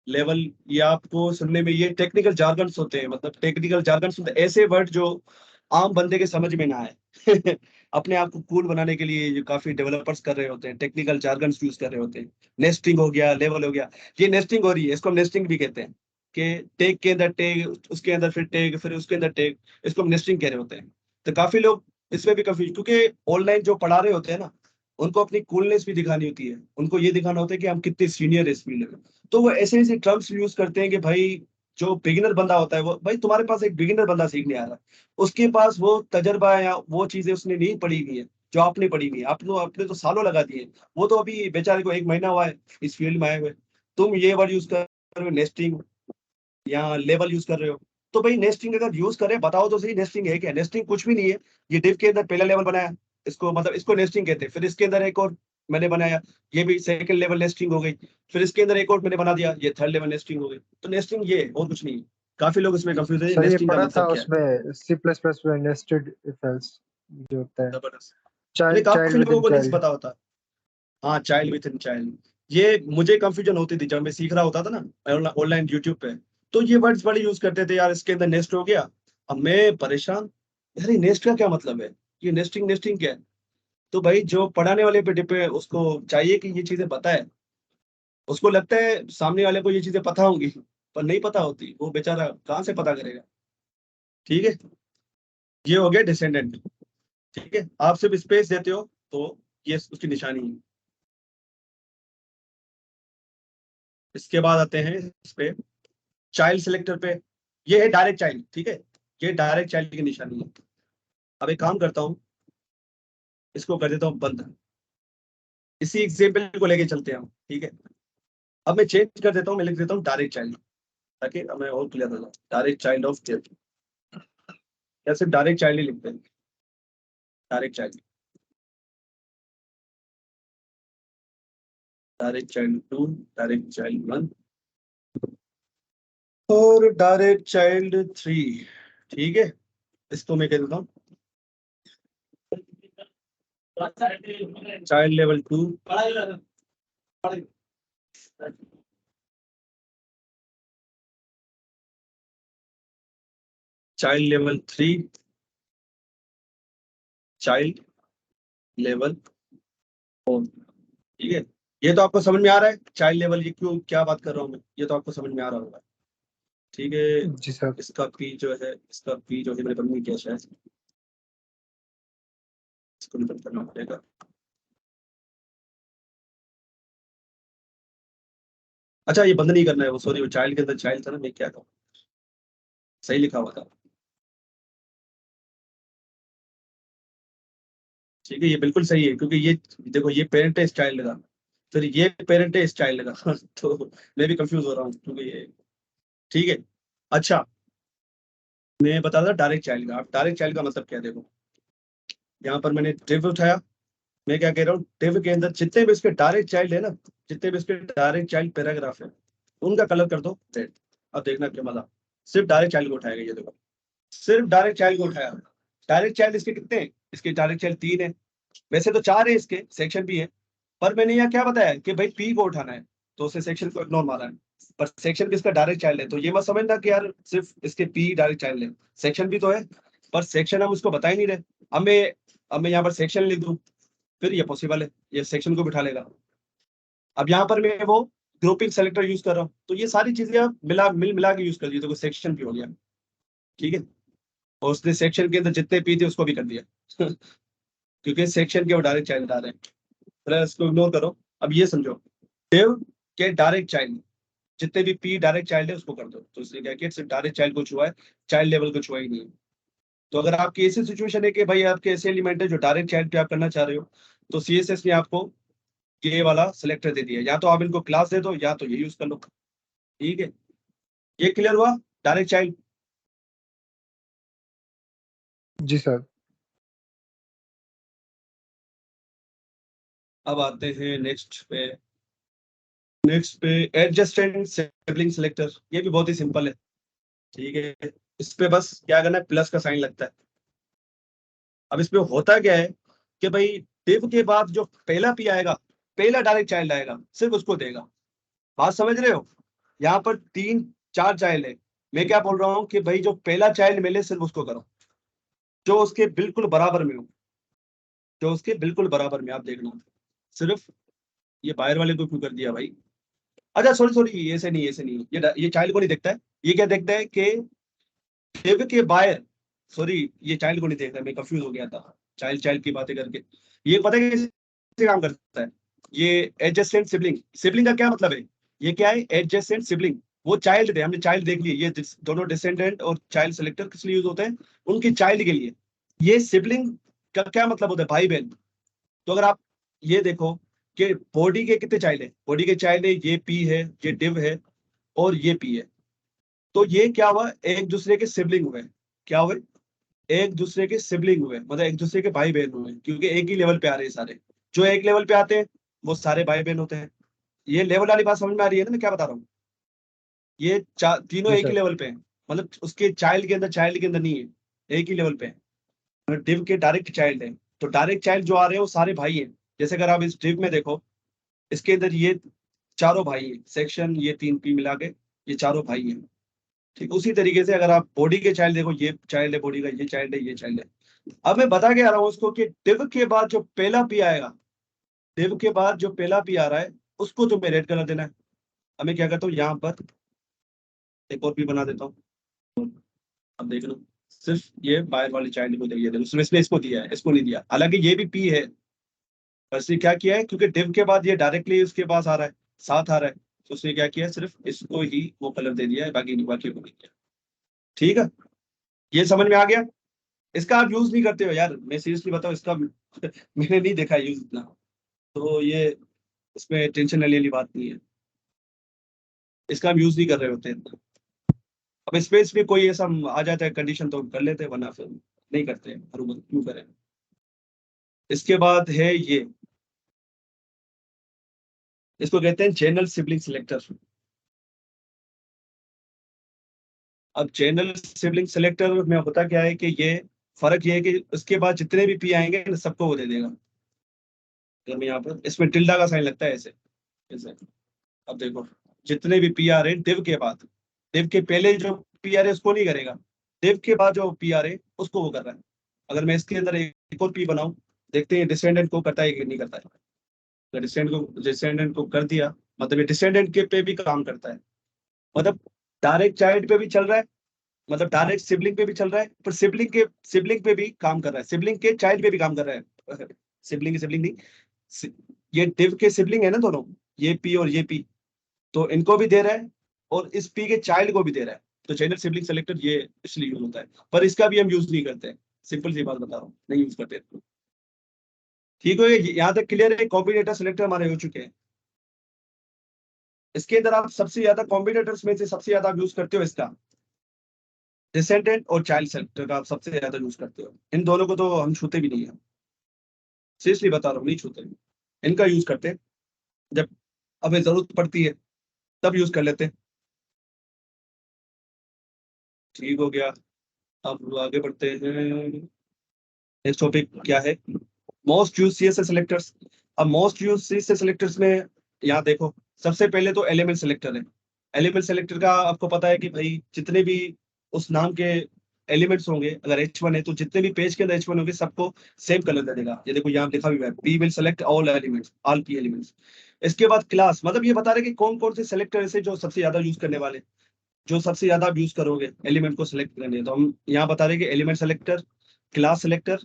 Speaker 1: लेवल, ये आपको सुनने में ये टेक्निकल जार्गन्स होते हैं, मतलब टेक्निकल जार्गन्स होते हैं ऐसे वर्ड जो आम बंदे के समझ में ना आए। अपने आप को कूल बनाने के लिए जो काफी डेवलपर्स कर रहे होते हैं, टेक्निकल जार्गन्स यूज कर रहे होते हैं। नेस्टिंग हो गया, लेवल हो गया, ये नेस्टिंग हो रही है, इसको हम नेस्टिंग भी कहते हैं कि टैग के अंदर टैग, उसके अंदर फिर टैग, फिर उसके अंदर टैग, इसको हम नेस्टिंग कह रहे होते हैं। तो काफी लोग इसमें भी कंफ्यूज, क्योंकि ऑनलाइन जो पढ़ा रहे होते हैं ना, उनको अपनी कूलनेस भी दिखानी होती है, उनको ये दिखाना होता है कि हम कितने सीनियर है इस फील्ड में। तो वो ऐसे ऐसे टर्म्स यूज करते हैं कि भाई जो बिगिनर बंदा होता है, वो भाई तुम्हारे पास एक बिगिनर बंदा सीखने आ रहा है, उसके पास वो तजर्बा है या वो चीजें उसने नहीं पढ़ी हुई है जो आपने पढ़ी हुई है। आपने तो सालों लगा दिए, वो तो अभी बेचारे को 1 महीना हुआ है इस फील्ड में आए हुए। तुम ये वर्ड यूज कर रहे हो नेस्टिंग या लेवल यूज कर रहे हो। तो भाई नेस्टिंग अगर यूज करें, बताओ तो सही नेस्टिंग है क्या? नेस्टिंग कुछ भी नहीं है। ये डिव के अंदर पहला लेवल बनाया, इसको मतलब इसको नेस्टिंग कहते हैं। फिर इसके अंदर एक और मैंने बनाया, ये भी सेकंड लेवल नेस्टिंग हो गई। फिर इसके अंदर एक और मैंने बना दिया, ये थर्ड लेवल नेस्टिंग हो गई। तो नेस्टिंग ये है और कुछ नहीं है। काफी लोग इसमें कंफ्यूज है,
Speaker 4: सर ये
Speaker 1: नेस्टिंग का
Speaker 4: पढ़ा था
Speaker 1: मतलब क्या है।
Speaker 4: उसमें C++ में नेस्टेड इफ एल्स जो होता है,
Speaker 1: जबरदस्त।
Speaker 4: चाइल्ड
Speaker 1: काफी
Speaker 4: चाइल्ड विद
Speaker 1: लोगों
Speaker 4: इन
Speaker 1: को नहीं
Speaker 4: चाइल्ड।
Speaker 1: पता होता। हाँ, चाइल्ड विद इन चाइल्ड, ये मुझे कंफ्यूजन होती थी जब मैं सीख रहा होता था ना ऑनलाइन यूट्यूब पे। तो ये वर्ड्स बड़े यूज करते थे यार, इसके अंदर नेस्ट हो गया। अब मैं परेशान, यार ये नेस्ट का क्या मतलब है, ये नेस्टिंग नेस्टिंग क्या है? तो भाई जो पढ़ाने वाले पे डिपेंड, उसको चाहिए कि ये चीजें बताए। उसको लगता है सामने वाले को ये चीजें पता होंगी, पर नहीं पता होती, वो बेचारा कहाँ से पता करेगा। ठीक है, ये हो गया डिसेंडेंट। ठीक है, आप सिर्फ स्पेस देते हो तो ये उसकी निशानी है। इसके बाद आते हैं इस पे चाइल्ड सिलेक्टर पे। ये है डायरेक्ट चाइल्ड, ठीक है, ये डायरेक्ट चाइल्ड की निशानी है। अब एक काम करता हूँ, इसको कर देता हूँ बंद। इसी एग्जाम्पल को लेके चलते हैं हम, ठीक है। अब मैं चेंज कर देता हूँ, मैं लिख देता हूँ डायरेक्ट चाइल्ड, ताकि हमें और क्लियर हो जाए। डायरेक्ट चाइल्ड ऑफ डेथ, या सिर्फ डायरेक्ट चाइल्ड ही लिखते हैं। Direct child, direct child 2, direct child 1 और डायरेक्ट चाइल्ड 3। ठीक है, इसको मैं कह देता हूँ child level 2, child level 3, child level 4। ठीक है, ये तो आपको समझ में आ रहा है चाइल्ड लेवल, ये क्यों क्या बात कर रहा हूँ मैं, ये तो आपको समझ में आ रहा होगा। ठीक है,
Speaker 4: जी सर।
Speaker 1: इसका पी जो है, इसका पी जो है मैंने बंद नहीं किया शायद, इसको भी बंद करना पड़ेगा। अच्छा, ये बंद नहीं करना है, वो सॉरी, वो चाइल्ड के अंदर चाइल्ड था ना, मैं क्या था, सही लिखा हुआ था। ठीक है, ये बिल्कुल सही है, क्योंकि ये देखो, ये पेरेंट है इस चाइल्ड का, फिर ये पेरेंट है इस चाइल्ड का। तो मैं भी कंफ्यूज हो रहा हूँ, क्योंकि ये ठीक है। अच्छा, मैं बता रहा था डायरेक्ट चाइल्ड का। अब डायरेक्ट चाइल्ड का मतलब क्या है, देखो यहाँ पर मैंने डिव उठाया। मैं क्या कह रहा हूँ, डिव के अंदर जितने भी इसके डायरेक्ट चाइल्ड है ना, जितने भी इसके डायरेक्ट चाइल्ड पैराग्राफ है, उनका कलर कर दो रेड। अब देखना क्या मजा, सिर्फ डायरेक्ट चाइल्ड को उठाएगा, ये देखो, सिर्फ डायरेक्ट चाइल्ड को उठाया। डायरेक्ट चाइल्ड इसके कितने हैं? इसके डायरेक्ट चाइल्ड 3 है, वैसे तो 4 है, इसके सेक्शन भी है, पर मैंने यहाँ क्या बताया कि भाई पी को उठाना है, तो उसे सेक्शन को इग्नोर मारा है। पर सेक्शन किसका डायरेक्ट चाइल्ड है, तो ये मत समझना कि यार सिर्फ इसके पी डायरेक्ट चाइल्ड है, सेक्शन भी तो है, पर सेक्शन हम उसको बता ही नहीं रहे। अब मैं यहाँ पर सेक्शन लिख दूं, फिर ये पॉसिबल है, ये सेक्शन को बिठा लेगा। अब यहाँ पर मैं वो ग्रुपिंग सेलेक्टर यूज कर रहा हूँ, तो ये सारी चीजें आप मिल मिला के यूज कर दी, तो सेक्शन भी हो गया। ठीक है, और उसने सेक्शन के अंदर जितने पी थे उसको भी कर दिया। क्योंकि सेक्शन के वो डायरेक्ट चाइल्ड आ रहे हैं। पहले इसको इग्नोर करो। अब ये समझो, डिव के डायरेक्ट चाइल्ड जितने भी पी डायरेक्ट चाइल्ड है उसको कर दो, तो इसलिए क्या कि सिर्फ डायरेक्ट चाइल्ड को छुआ है, चाइल्ड लेवल को छुआ ही नहीं है। तो अगर आपकी ऐसी सिचुएशन है कि भाई आपके ऐसे एलिमेंट है जो डायरेक्ट चाइल्ड पे आप करना चाह रहे हो, तो CSS ने आपको ये वाला सिलेक्टर दे दिया, या तो आप इनको क्लास दे दो या तो ये यूज कर लो। ठीक है, ये क्लियर हुआ डायरेक्ट चाइल्ड।
Speaker 4: जी सर।
Speaker 1: अब आते हैं नेक्स्ट पे एडजस्टेंट सिबलिंग सिलेक्टर। ये भी बहुत ही सिंपल है। ठीक है, इस पे बस क्या करना है, प्लस का साइन लगता है। अब इसमें होता क्या है कि भाई div के बाद जो पहला p आएगा, पहला डायरेक्ट चाइल्ड आएगा, सिर्फ उसको देगा। बात समझ रहे हो? यहाँ पर 3-4 चाइल्ड है, मैं क्या बोल रहा हूँ कि भाई जो पहला चाइल्ड मिले सिर्फ उसको करो, जो उसके बिल्कुल बराबर में हो, जो उसके बिल्कुल बराबर में। आप देखना सिर्फ ये बाहर वाले को क्यों कर दिया भाई? अच्छा सॉरी, ऐसे नहीं, ऐसे नहीं, ये चाइल्ड को नहीं देखता है, ये क्या देखता है कि div के बाहर, सॉरी ये चाइल्ड को नहीं देखता, मैं कंफ्यूज हो गया था चाइल्ड की बातें करके। ये पता है कैसे काम करता है? ये एडजेसेंट सिबलिंग, सिबलिंग का क्या मतलब है? ये क्या है? Adjacent sibling. वो चाइल्ड थे, हमने चाइल्ड देख लिए, ये दोनों डिसेंडेंट और चाइल्ड सेलेक्टर किस लिए यूज होते हैं? उनके चाइल्ड के लिए। ये सिबलिंग का क्या मतलब होता है? भाई बहन। तो अगर आप ये देखो कि बॉडी के कितने चाइल्ड है, बॉडी के चाइल्ड है, ये पी है, ये डिव है और ये पी है, तो ये क्या हुआ? एक दूसरे के सिबलिंग हुए। क्या हुए? एक दूसरे के सिबलिंग हुए, मतलब एक दूसरे के भाई बहन हुए, क्योंकि एक ही लेवल पे आ रहे हैं सारे। जो एक लेवल पे आते हैं वो सारे भाई बहन होते हैं। ये लेवल वाली बात समझ में आ रही है ना मैं क्या बता रहा हूँ? ये तीनों
Speaker 4: जी
Speaker 1: एक ही
Speaker 4: सर।
Speaker 1: लेवल पे हैं, मतलब उसके चाइल्ड के अंदर नहीं है, एक ही लेवल पे है। डिव के डायरेक्ट चाइल्ड है, तो डायरेक्ट चाइल्ड जो आ रहे हैं वो सारे भाई हैं। जैसे अगर आप इस डिव में देखो, इसके अंदर ये चारों भाई हैं, सेक्शन ये 3p मिला के ये चारों भाई हैं। ठीक उसी तरीके से अगर आप बॉडी के चाइल्ड देखो, ये चाइल्ड है बॉडी का, ये चाइल्ड है, ये चाइल्ड है। अब मैं बता के आ रहा हूँ उसको कि डिव के बाद जो पहला पी आएगा, डिव के बाद जो पहला पी आ रहा है उसको तुम्हें रेड कलर देना है। अब मैं क्या करता हूँ, यहाँ पर एक और पी बना देता हूँ। अब देख लो, सिर्फ ये बाहर वाली चाइल्ड को दिया है, इसने इसको दिया है, इसको नहीं दिया, हालांकि ये भी पी है। बस ये क्या किया है, क्योंकि डिव के बाद ये डायरेक्टली उसके पास आ रहा है, साथ आ रहा है, तो उसने क्या किया, सिर्फ इसको ही वो कलर दे दिया है, बाकी को नहीं किया। ठीक है, ये समझ में आ गया? इसका आप यूज नहीं करते हो यार, मैं सीरियसली बताऊं, इसका मैंने नहीं देखा यूज इतना, तो ये इसमें टेंशन लेने वाली बात नहीं है, इसका हम यूज नहीं कर रहे होते हैं। अब स्पेस भी कोई ऐसा आ जाता है कंडीशन तो हम कर लेते हैं, वरना फिर नहीं करते हैं, क्यों करें। इसके बाद है ये, इसको कहते हैं चैनल सिबलिंग सिलेक्टर। अब चैनल सिबलिंग सिलेक्टर में होता क्या है कि ये फर्क ये है कि उसके बाद जितने भी पी आएंगे ना, सबको वो दे देगा। अगर मैं यहाँ पर इसमें टिल्डा का साइन लगता है ऐसे ऐसे, अब देखो जितने भी पी आ रहे हैं डिव के बाद, डिव के पहले जो पी आ रहे उसको नहीं करेगा, डिव के बाद जो पी आ रहे उसको वो कर रहा है। अगर मैं इसके अंदर एक और पी बनाऊं, देखते हैं डिसेंडेंट को करता है कि नहीं करता है। अगर डिसेंडेंट को कर दिया, मतलब ये डिसेंडेंट के पे भी काम करता है, मतलब डायरेक्ट चाइल्ड पे भी चल रहा है, मतलब डायरेक्ट सिबलिंग पे भी चल रहा है, पर सिबलिंग पे भी काम कर रहा है, सिबलिंग के चाइल्ड पे भी काम कर रहा है। सिबलिंग नहीं, ये डिव के सिबलिंग है ना दोनों, ये पी और ये पी, तो इनको भी दे रहा है और इस पी के चाइल्ड को भी दे रहा है। तो चैनल सिबलिंग सेलेक्टर ये इसलिए यूज होता है, पर इसका भी हम यूज नहीं करते हैं, सिंपल सी बात बता रहा हूँ, नहीं यूज करते। ठीक है, यहाँ तक क्लियर है? कॉम्बिनेटर सेलेक्टर हमारे हो चुके हैं। इसके अंदर आप सबसे ज्यादा कॉम्बिनेटर्स में से सबसे ज्यादा यूज करते हो इसका, डिसेंडेंट और चाइल्ड सेलेक्टर का आप सबसे ज्यादा यूज करते हो। इन दोनों को तो हम छूते भी नहीं है, सीरियसली बता रहा हूँ, नहीं छूते। इनका यूज करते हैं जब हमें जरूरत पड़ती है, तब यूज कर लेते हैं। ठीक हो गया, अब आगे बढ़ते हैं। नेक्स्ट टॉपिक क्या है? Most use CSS selectors. अब मोस्ट यूज सीएसएस सेलेक्टर्स में यहाँ देखो, सबसे पहले तो एलिमेंट सेलेक्टर है। एलिमेंट सेलेक्टर का आपको पता है कि भाई जितने भी उस नाम के एलिमेंट्स होंगे, अगर H1 है तो जितने भी पेज के अंदर H1 होंगे सबको सेम कलर दे देगा। ये देखो यहाँ लिखा हुआ है, P will select all elements, all P elements. इसके बाद क्लास, मतलब ये बता रहे कि कौन कौन से सेलेक्टर ऐसे जो सबसे ज्यादा यूज करने वाले, जो सबसे ज्यादा आप यूज करोगे एलिमेंट को सिलेक्ट करने, तो हम यहाँ बता रहे हैं कि element selector, class selector,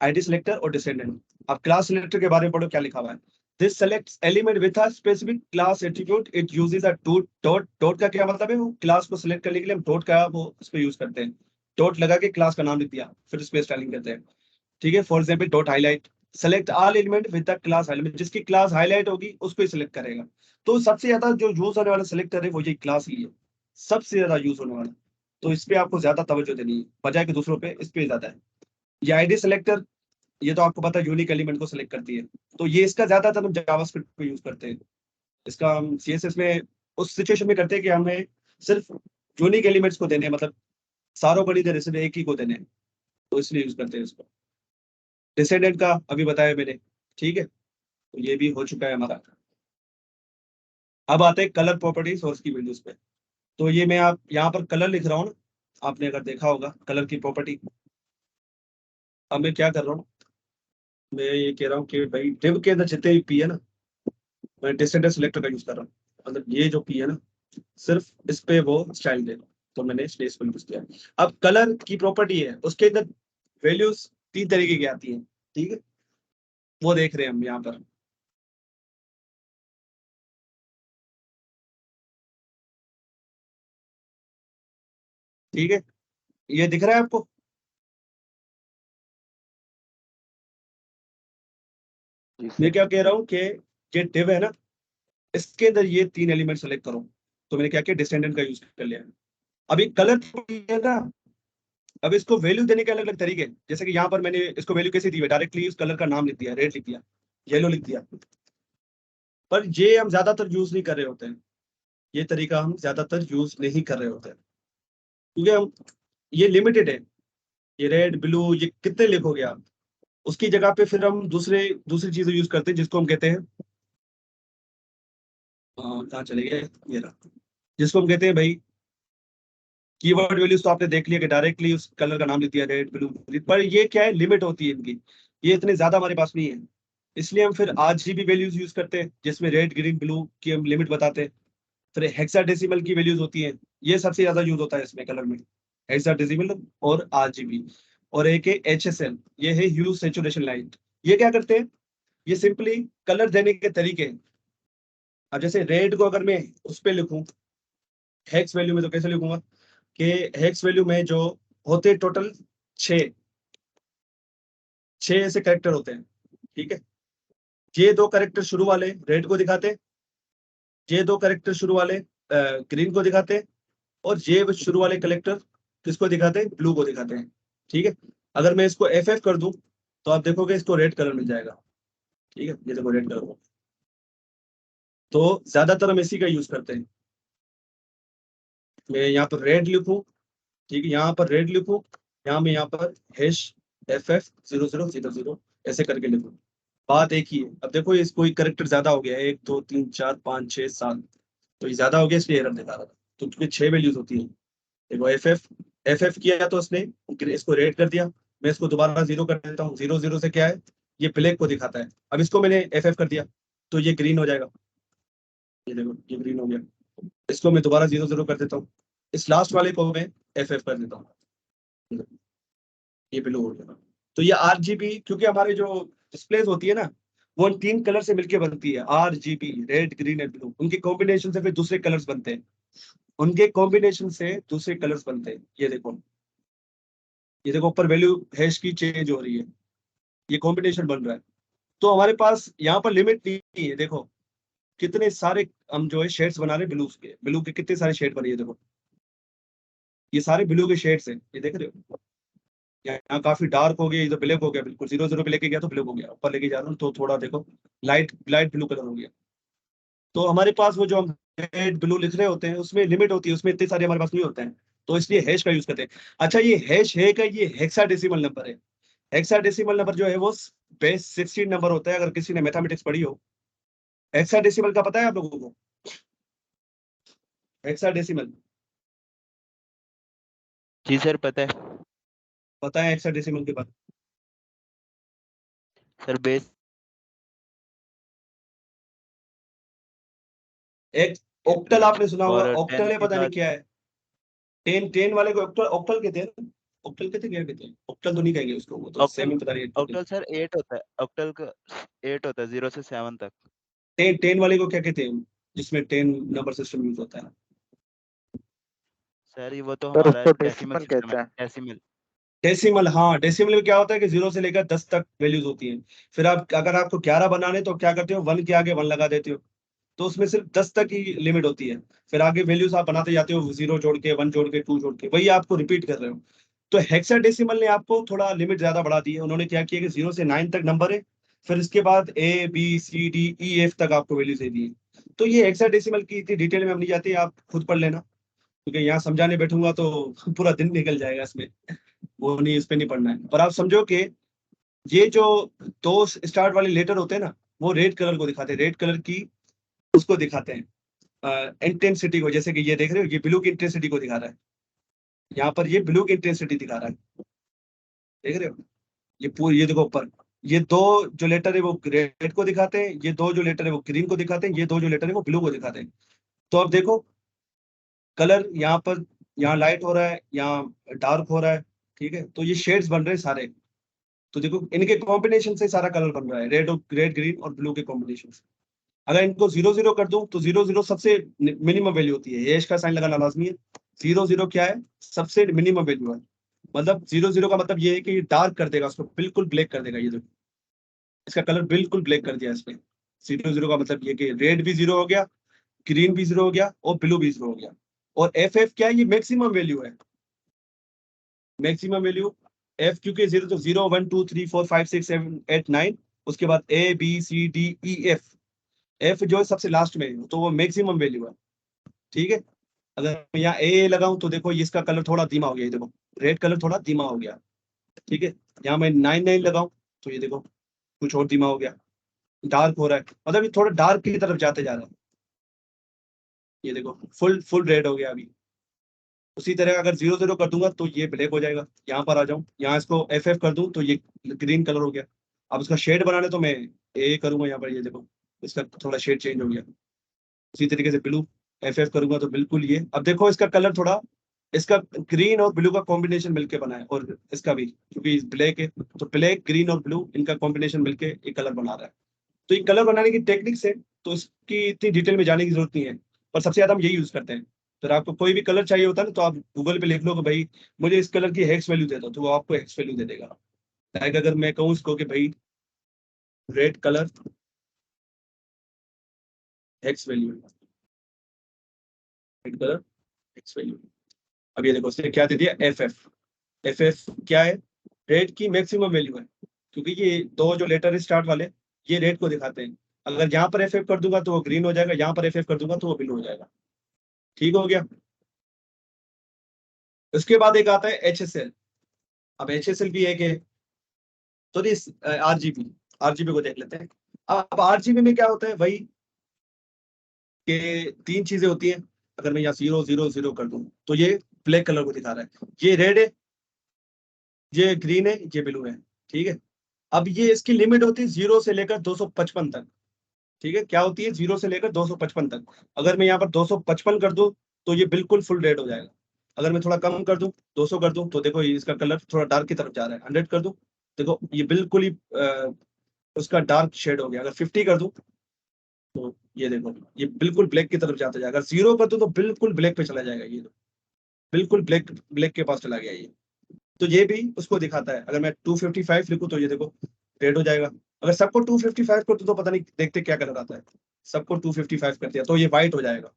Speaker 1: ID selector और डिसेंडेंट। अब क्लास सेलेक्टर के बारे में पढ़ो क्या लिखा हुआ है। This selects element with a specific class attribute, it uses a dot. Dot का क्या मतलब है? वो क्लास को सिलेक्ट करने के लिए हम डॉट का वो उस पर यूज करते हैं। डॉट लगा के क्लास का नाम लिख दिया, फिर उस पर स्टाइलिंग करते हैं। ठीक है, for example dot highlight, select all element with the class highlight, जिसकी क्लास हाईलाइट होगी उसको ही सिलेक्ट करेगा। तो सबसे ज्यादा जो यूज होने वाला सेलेक्टर है वो ये क्लास ही है, सबसे ज्यादा यूज होने वाला। तो इस पे आपको ज्यादा तवज्जो देनी है, बजाय कि दूसरों पे, इस पे ज्यादा है। ये आईडी सेलेक्टर, ये तो आपको पता है यूनिक एलिमेंट को सिलेक्ट करती है, तो ये इसका ज्यादातर हम जावास्क्रिप्ट पे यूज करते हैं। इसका हम सीएसएस में उस सिचुएशन में करते हैं कि हमें सिर्फ यूनिक एलिमेंट्स को देने हैं, मतलब सारों को नहीं देने, सिर्फ एक ही को देने हैं, तो इसलिए यूज करते हैं इसको। डिसेंडेंट का अभी बताया मैंने, ठीक है, तो ये भी हो चुका है हमारा। अब आते हैं कलर प्रॉपर्टी सोर्स की वैल्यूज पे। तो ये मैं आप यहाँ पर कलर लिख रहा हूँ ना, आपने अगर देखा होगा कलर की प्रॉपर्टी। अब मैं क्या कर रहा हूँ, मैं ये कह रहा हूँ कि भाई डिव के अंदर जितने भी पी है ना, मैं डिसेंडेंट सिलेक्टर का यूज कर रहा हूँ। मतलब ये जो पी है ना, सिर्फ इस पे वो स्टाइल देगा, तो मैंने स्पेस को यूज किया। अब कलर की प्रॉपर्टी है, उसके अंदर वैल्यूज 3 तरीके की आती हैं, ठीक है, वो देख रहे हैं हम यहाँ पर। ठीक है, ये दिख रहा है आपको?
Speaker 2: जी
Speaker 1: मैं
Speaker 2: सर।
Speaker 1: क्या कह रहा हूँ कि ये डिव है ना, इसके अंदर ये 3 एलिमेंट सेलेक्ट करो। तो मैंने क्या किया, डिसेंडेंट का यूज कर लिया। अभी कलर है ना, अब इसको वैल्यू देने के अलग अलग तरीके हैं। जैसे कि यहाँ पर मैंने इसको वैल्यू कैसे दी है, डायरेक्टली उस कलर का नाम लिख दिया, रेड लिख दिया, येलो लिख दिया। पर ये हम ज्यादातर यूज नहीं कर रहे होते हैं, ये तरीका हम ज्यादातर यूज नहीं कर रहे होते हैं, क्योंकि हम ये लिमिटेड है। ये रेड ब्लू ये कितने लिखोगे आप, उसकी जगह पे फिर हम दूसरी चीजें यूज करते हैं, जिसको हम कहते हैं कहाँ चले गए, ये रहा, जिसको हम कहते हैं भाई कीवर्ड वैल्यूज। तो आपने देख लिया कि डायरेक्टली उस कलर का नाम लिख दिया, रेड ब्लू। पर ये क्या है, लिमिट होती है इनकी, ये इतने ज्यादा हमारे पास नहीं है। इसलिए हम फिर RGB वैल्यूज यूज करते हैं, जिसमें रेड ग्रीन ब्लू की हम लिमिट बताते हैं। फिर हेक्साडेसिमल की वैल्यूज होती है, ये सबसे ज्यादा यूज होता है इसमें कलर में, हेक्साडेसिमल और RGB। और एक है HSL, ये है ह्यू सैचुरेशन लाइट। ये क्या करते हैं, ये सिंपली कलर देने के तरीके हैं। अब जैसे रेड को अगर मैं उस पर लिखूं हेक्स वैल्यू में, तो कैसे लिखूंगा कि हेक्स वैल्यू में जो होते टोटल 6 ऐसे कैरेक्टर होते हैं, ठीक है। ये 2 कैरेक्टर शुरू वाले रेड को दिखाते हैं, ये 2 कैरेक्टर शुरू वाले ग्रीन को दिखाते हैं, और ये शुरू वाले कलेक्टर किसको दिखाते हैं, ब्लू को दिखाते हैं, ठीक है। अगर मैं इसको FF कर दूं तो आप देखोगे इसको रेड कलर मिल जाएगा, ठीक है, ये देखो रेड कलर। तो ज्यादातर हम इसी का यूज करते हैं। मैं यहाँ पर रेड लिखूं, ठीक है, यहाँ पर रेड लिखूं, मैं यहाँ पर #FF0000 ऐसे करके लिखूं, बात एक ही है। अब देखो ये कोई करेक्टर ज्यादा हो गया, 1 2 3 4 5 6 7, तो ये ज्यादा हो गया इसलिए एरर दिखा रहा था। तो उसमें 6 वैल्यूज होती है। देखो FF किया तो उसने इसको रेड कर दिया, मैं इसको दोबारा 0 कर देता हूँ। 0 0 से क्या है, ये ब्लैक को दिखाता है। अब इसको मैंने FF कर दिया तो ये ग्रीन हो जाएगा, ये देखो ये ग्रीन हो गया। इसको मैं दोबारा 0 0 कर देता हूँ, इस लास्ट वाले को मैं FF कर देता हूँ, ये ब्लू हो गया। तो ये RGB, क्योंकि हमारे जो डिस्प्लेस होती है ना, वो इन 3 कलर से मिलकर बनती है। RGB red green and blue, उनके कॉम्बिनेशन से फिर दूसरे कलर्स बनते हैं, उनके कॉम्बिनेशन से दूसरे कलर्स बनते हैं। ये देखो ऊपर वैल्यू हैश की चेंज हो रही है, ये कॉम्बिनेशन बन रहा है। तो हमारे पास यहाँ पर लिमिट नहीं है। देखो कितने सारे हम जो है शेड्स बना रहे हैं ब्लू के कितने सारे शेड बने, ये देखो ये सारे ब्लू के शेड्स हैं, ये देख रहे हो। यहाँ काफी डार्क हो गया, इधर ब्लैक हो गया, बिल्कुल 0 0 पे लेके गया तो ब्लैक हो गया, ऊपर लेके जा रहा हूँ तो थोड़ा देखो लाइट ब्लू कलर हो गया। तो हमारे पास वो जो हम रेड ब्लू लिख रहे होते हैं उसमें लिमिट होती है, उसमें इतने सारे हमारे पास नहीं होते हैं, तो इसलिए हैश का यूज करते हैं। अच्छा ये हैश है का, ये हेक्साडेसिमल नंबर है। हेक्साडेसिमल नंबर जो है वो बेस 16 नंबर होता है, अगर किसी ने मैथमेटिक्स पढ़ी हो। हेक्साडेसिमल का पता है आप लोगों को, हेक्साडेसिमल
Speaker 5: जी सर पता है
Speaker 1: पता है हेक्साडेसिमल के बाद?
Speaker 5: सर। बेस
Speaker 1: एक ऑक्टल आपने सुना होगा,
Speaker 5: और
Speaker 1: ऑक्टल
Speaker 5: 10
Speaker 1: है
Speaker 5: के
Speaker 1: पता नहीं
Speaker 5: बाद
Speaker 1: क्या है। 10 वाले को ऑक्टल ऑक्टल कहते हैं ना? ऑक्टल कहते हैं, क्या कहते हैं, ऑक्टल तो नहीं कहेंगे उसको, वो तो
Speaker 5: ऑक्टल
Speaker 1: सेमी पता नहीं।
Speaker 5: ऑक्टल सर 8 होता है, ऑक्टल का 8 होता है 0 से 7 तक।
Speaker 1: 10 वाले को क्या कहते हैं, जिसमें 10 नंबर सिस्टम यूज होता है?
Speaker 5: सर ये वो तो
Speaker 2: सर
Speaker 5: हमारा
Speaker 2: उसको
Speaker 5: डेसिमल
Speaker 2: डेसिमल
Speaker 5: सिस्टम है,
Speaker 2: कहते हैं।
Speaker 5: डेसिमल।
Speaker 1: डेसिमल, हाँ डेसिमल में क्या होता है कि 0 से लेकर 10 तक वैल्यूज होती हैं। फिर आप अगर आपको 11 बनाने तो क्या करते हो, 1 के आगे 1 लगा देते हो, तो उसमें सिर्फ 10 तक ही लिमिट होती है। फिर आगे वैल्यूज आप बनाते जाते हो, 0 जोड़ के 1 जोड़ के 2 जोड़ के, वही आपको रिपीट कर रहे हो। तो हेक्साडेसिमल ने आपको थोड़ा लिमिट ज्यादा बढ़ा दी है। उन्होंने क्या किया कि 0 से 9 तक नंबर है, फिर इसके बाद ABCDEF तक आपको वैल्यूज दे दी है। तो ये हेक्साडेसिमल की इतनी डिटेल में हम नहीं जाते, आप खुद पढ़ लेना, क्योंकि यहाँ समझाने बैठूंगा तो पूरा दिन निकल जाएगा इसमें, वो नहीं, इस पे नहीं पढ़ना है। पर आप समझो कि ये जो दो स्टार्ट वाले लेटर होते हैं ना, वो रेड कलर को दिखाते हैं, रेड कलर की उसको दिखाते हैं इंटेंसिटी को। जैसे कि ये देख रहे हो, ये ब्लू की इंटेंसिटी को दिखा रहा है, यहाँ पर ये ब्लू की इंटेंसिटी दिखा रहा है, देख रहे हो? ये पूरी, ये देखो ऊपर, ये दो जो लेटर है वो रेड को दिखाते हैं, ये दो जो लेटर है वो ग्रीन को दिखाते हैं, ये दो जो लेटर है वो ब्लू को दिखाते हैं। तो अब देखो कलर यहाँ पर, यहाँ लाइट हो रहा है, यहाँ डार्क हो रहा है, ठीक है? तो ये शेड्स बन रहे हैं सारे। तो देखो इनके कॉम्बिनेशन से सारा कलर बन रहा है, रेड और रेड ग्रीन और ब्लू के कॉम्बिनेशन से। अगर इनको 0 0 कर दूं तो 0 0 सबसे मिनिमम वैल्यू होती है, एश का साइन लगाना लाजमी है। 0 0 क्या है? सबसे मिनिमम वैल्यू है। मतलब 0 0 का मतलब ये है कि डार्क कर देगा उसको, बिल्कुल ब्लैक कर देगा। ये देखो इसका कलर बिल्कुल ब्लैक कर दिया इसने। 0 0 का मतलब ये कि रेड भी 0 हो गया, ग्रीन भी 0 हो गया और ब्लू भी 0 हो गया। और एफ क्या है? ये मैक्सिमम वैल्यू है, मैक्सिमम वैल्यू एफ, क्योंकि 0 तो 0 1 2 3 4 5 6 7 8 9, उसके बाद A B C D E F, F जो है सबसे लास्ट में है, तो वो मैक्सिमम वैल्यू है, ठीक है? अगर मैं यहाँ ए लगाऊं तो देखो ये इसका कलर थोड़ा धीमा हो गया, ये देखो रेड कलर थोड़ा धीमा हो गया, ठीक है? यहाँ मैं 9 9 लगाऊं तो ये देखो कुछ और धीमा हो गया, डार्क हो रहा है, मतलब ये थोड़ा डार्क की तरफ जाते जा रहा है। ये देखो फुल फुल रेड हो गया अभी। उसी तरह अगर 0 0 कर दूंगा तो ये ब्लैक हो जाएगा। यहाँ पर आ जाऊं, यहाँ इसको एफ कर दूं तो ये ग्रीन कलर हो गया। अब इसका शेड बनाने तो मैं ए करूंगा, यहाँ पर ये देखो इसका थोड़ा शेड चेंज हो गया। उसी तरीके से ब्लू एफ करूंगा तो बिल्कुल ये, अब देखो इसका कलर थोड़ा, इसका ग्रीन और ब्लू का कॉम्बिनेशन मिलके बना है, और इसका भी क्योंकि ब्लैक है तो ब्लैक ग्रीन और ब्लू इनका कॉम्बिनेशन मिलके एक कलर बना रहा है। तो ये कलर बनाने की टेक्निक्स है, तो इसकी इतनी डिटेल में जाने की जरूरत नहीं है, पर सबसे ज्यादा हम यही यूज करते हैं। तो आपको कोई भी कलर चाहिए होता है ना, तो आप गूगल पे लिख लो कि भाई मुझे इस कलर की हेक्स वैल्यू दे दो, तो वो आपको हेक्स वैल्यू दे देगा। लाइक अगर मैं कहूँ इसको कि भाई red colour hex value, red colour hex value, अब ये देखो उसने क्या दे दिया, एफ क्या है? रेड की मैक्सिमम वैल्यू है, क्योंकि ये दो जो लेटर स्टार्ट वाले ये रेड को दिखाते हैं। अगर यहाँ पर एफ कर दूंगा तो वो ग्रीन हो जाएगा, यहाँ पर एफ कर दूंगा तो वो ब्लू हो जाएगा। ठीक हो गया? उसके बाद एक आता है HSL। अब HSL भी एक है, तो इस आरजीबी को देख लेते हैं। अब आरजीबी में क्या होता है भाई, कि तीन चीजें होती हैं। अगर मैं यहाँ 0 0 0 कर दूं तो ये ब्लैक कलर को दिखा रहा है, ये रेड है, ये ग्रीन है, ये ब्लू है, ठीक है? अब ये इसकी लिमिट होती है 0 से लेकर 255 तक, ठीक है? क्या होती है? 0 से लेकर 255 तक। अगर मैं यहाँ पर 255 कर दूं तो ये बिल्कुल फुल रेड हो जाएगा। अगर मैं थोड़ा कम कर दूं, 200 कर दूं, तो देखो ये इसका कलर थोड़ा डार्क की तरफ जा रहा है। 100 कर दूं, देखो ये बिल्कुल ही उसका डार्क शेड हो गया। अगर 50 कर दूं तो ये देखो ये बिल्कुल ब्लैक की तरफ जाता जाएगा। अगर 0 कर दूं तो बिल्कुल ब्लैक पे चला जाएगा, ये बिल्कुल ब्लैक ब्लैक के पास चला गया ये। तो ये भी उसको दिखाता है। अगर मैं 255 लिखूं तो ये देखो रेड हो जाएगा। अगर सबको 255 कर दूं तो पता नहीं देखते क्या कलर आता है। सबको 255 कर दिया तो ये व्हाइट हो जाएगा,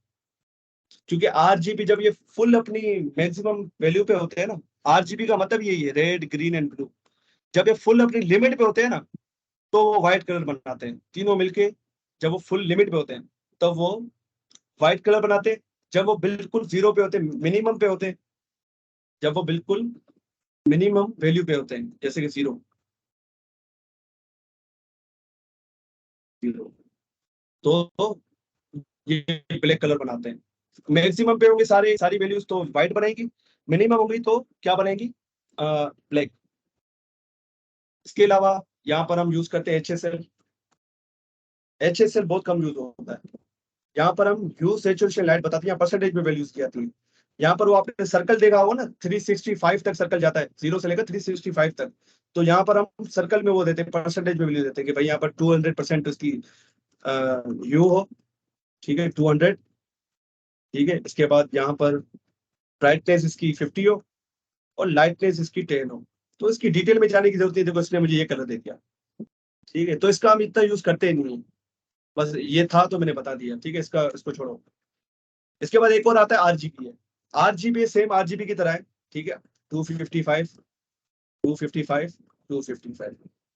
Speaker 1: क्योंकि आरजीबी जब ये फुल अपनी मैक्सिमम वैल्यू पे होते हैं ना, आरजीबी का मतलब यही है, रेड ग्रीन एंड ब्लू। जब ये फुल अपनी लिमिट पे होते हैं ना, तो वो व्हाइट कलर बनाते हैं तीनों मिलके। जब वो फुल लिमिट पे होते हैं तब वो व्हाइट कलर बनाते हैं। जब वो बिल्कुल 0 पे होते हैं, मिनिमम पे होते हैं, जब वो बिल्कुल मिनिमम वैल्यू पे होते हैं, जैसे कि 0 तो ये ब्लैक कलर बनाते हैं। मैक्सिमम पे होंगे सारी वैल्यूज तो व्हाइट बनेगी, मिनिमम होंगी तो क्या बनेगी? ब्लैक। इसके अलावा यहाँ पर हम यूज करते हैं HSL बहुत कम यूज होता है। यहाँ पर हम ह्यू सैचुरेशन लाइट बताते हैं, परसेंटेज में वैल्यूज की आती है। यहाँ पर वो आपने सर्कल देखा होगा ना, 365 तक सर्कल जाता है, 0 से लेकर 365 तक। तो यहाँ पर हम सर्कल में वो देते हैं, परसेंटेज में वैल्यू देते हैं कि भाई यहाँ पर 200% उसकी ह्यू हो, ठीक है? 200, ठीक है? इसके बाद यहाँ पर ब्राइटनेस इसकी 50 हो और लाइटनेस इसकी 10 हो। तो इसकी डिटेल में जाने की जरूरत नहीं, देखो इसने मुझे ये कलर दे दिया, ठीक है? तो इसका हम इतना यूज करते ही नहीं है, बस ये था तो मैंने बता दिया, ठीक है? इसको छोड़ो। इसके बाद एक और आता है आरजीबी है। आरजीबी सेम आरजीबी की तरह है, ठीक है? 255 255 255,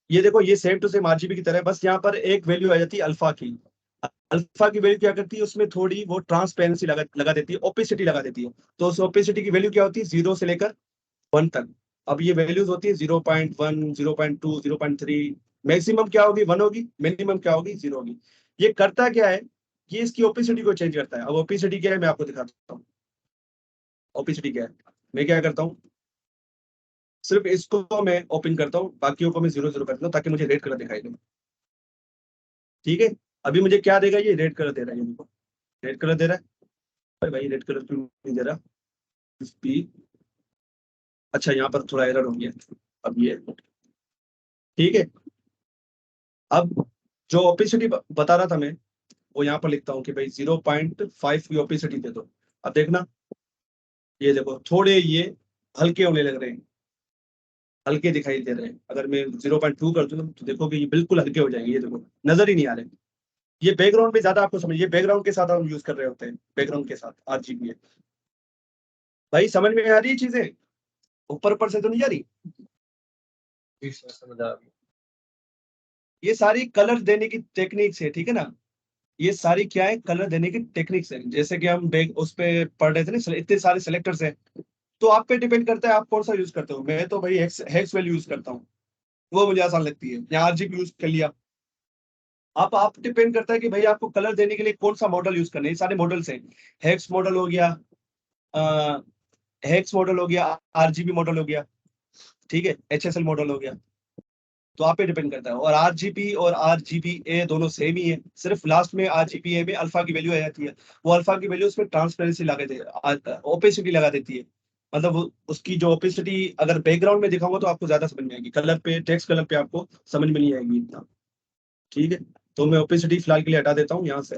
Speaker 1: ये देखो ये सेम टू सेम आरजीबी की तरह है, बस यहाँ पर एक वैल्यू आ जाती है अल्फा की। अल्फा की वैल्यू क्या करती है? उसमें थोड़ी वो ट्रांसपेरेंसी लगा देती है, ओपेसिटी लगा देती है। तो उस ओपेसिटी की वैल्यू क्या होती है? 0 से लेकर 1 तक। अब ये वैल्यूज होती है 0.1, 0.2, 0.3, मैक्सिमम क्या होगी 1 होगी, मिनिमम क्या होगी 0 होगी। ये करता क्या है, ये इसकी ओपेसिटी को चेंज करता है। अब ओपेसिटी क्या है मैं आपको दिखाता हूँ। ओपेसिटी क्या है, मैं क्या करता हूँ, सिर्फ इसको मैं ओपन करता हूँ, बाकियों को मैं 0 0 करता हूँ ताकि मुझे रेड कलर दिखाई दे। ठीक है, अभी मुझे क्या देगा, ये रेड कलर दे रहा है, ये देखो रेड कलर दे रहा है। अरे भाई रेड कलर क्यों नहीं दे रहा, अच्छा यहाँ पर थोड़ा एरर हो गया। अब ये ठीक है, अब जो ओपेसिटी बता रहा था मैं, वो यहाँ पर लिखता हूँ कि भाई 0.5 की ओपेसिटी दे दो। अब देखना, ये देखो थोड़े ये हल्के होने लग रहे हैं, हल्के दिखाई दे रहे हैं। अगर मैं 0.2 कर दूँ तो देखो कि ये बिल्कुल हल्के हो जाएंगे, ये देखो नजर ही नहीं आ रहे। ये बैकग्राउंड में ज्यादा आपको समझिए, बैकग्राउंड के साथ हम यूज कर रहे होते हैं, बैकग्राउंड के साथ RGB। भाई समझ में आ रही है चीजें, ऊपर ऊपर से तो नहीं जा रही।
Speaker 4: समझ आ गई।
Speaker 1: ये सारी कलर देने की टेक्निक्स है, ठीक है ना। ये सारी क्या है, कलर देने की टेक्निक्स है। जैसे कि हम उस पे पढ़ रहे थे ना, इतने सारे सिलेक्टर्स हैं, तो आप पे डिपेंड करता है आप कौन सा यूज करते हो। मैं तो भाई हेक्स वैल्यू यूज करता हूँ, वो मुझे आसान लगती है। यहाँ RGB यूज कर लिया। आप डिपेंड करता है कि भाई आपको कलर देने के लिए कौन सा मॉडल यूज करना है। ये सारे मॉडल्स हैं, हेक्स मॉडल हो गया, हेक्स मॉडल हो गया, RGB मॉडल हो गया, ठीक है, HSL मॉडल हो गया। तो आप पे डिपेंड करता है। और RGB और RGBA दोनों सेम ही है, सिर्फ लास्ट में RGBA में अल्फा की वैल्यू आ जाती है। वो अल्फा की वैल्यू उसमें ट्रांसपेरेंसी लगा देती है, ओपेसिटी लगा देती है। मतलब उसकी जो ओपेसिटी अगर बैकग्राउंड में दिखाऊंगा तो आपको ज्यादा समझ में आएगी, कलर पे, टेक्स्ट कलर पे आपको समझ में नहीं आएगी इतना। ठीक है, तो मैं ओपेसिटी फिलहाल के लिए हटा देता हूँ यहाँ से,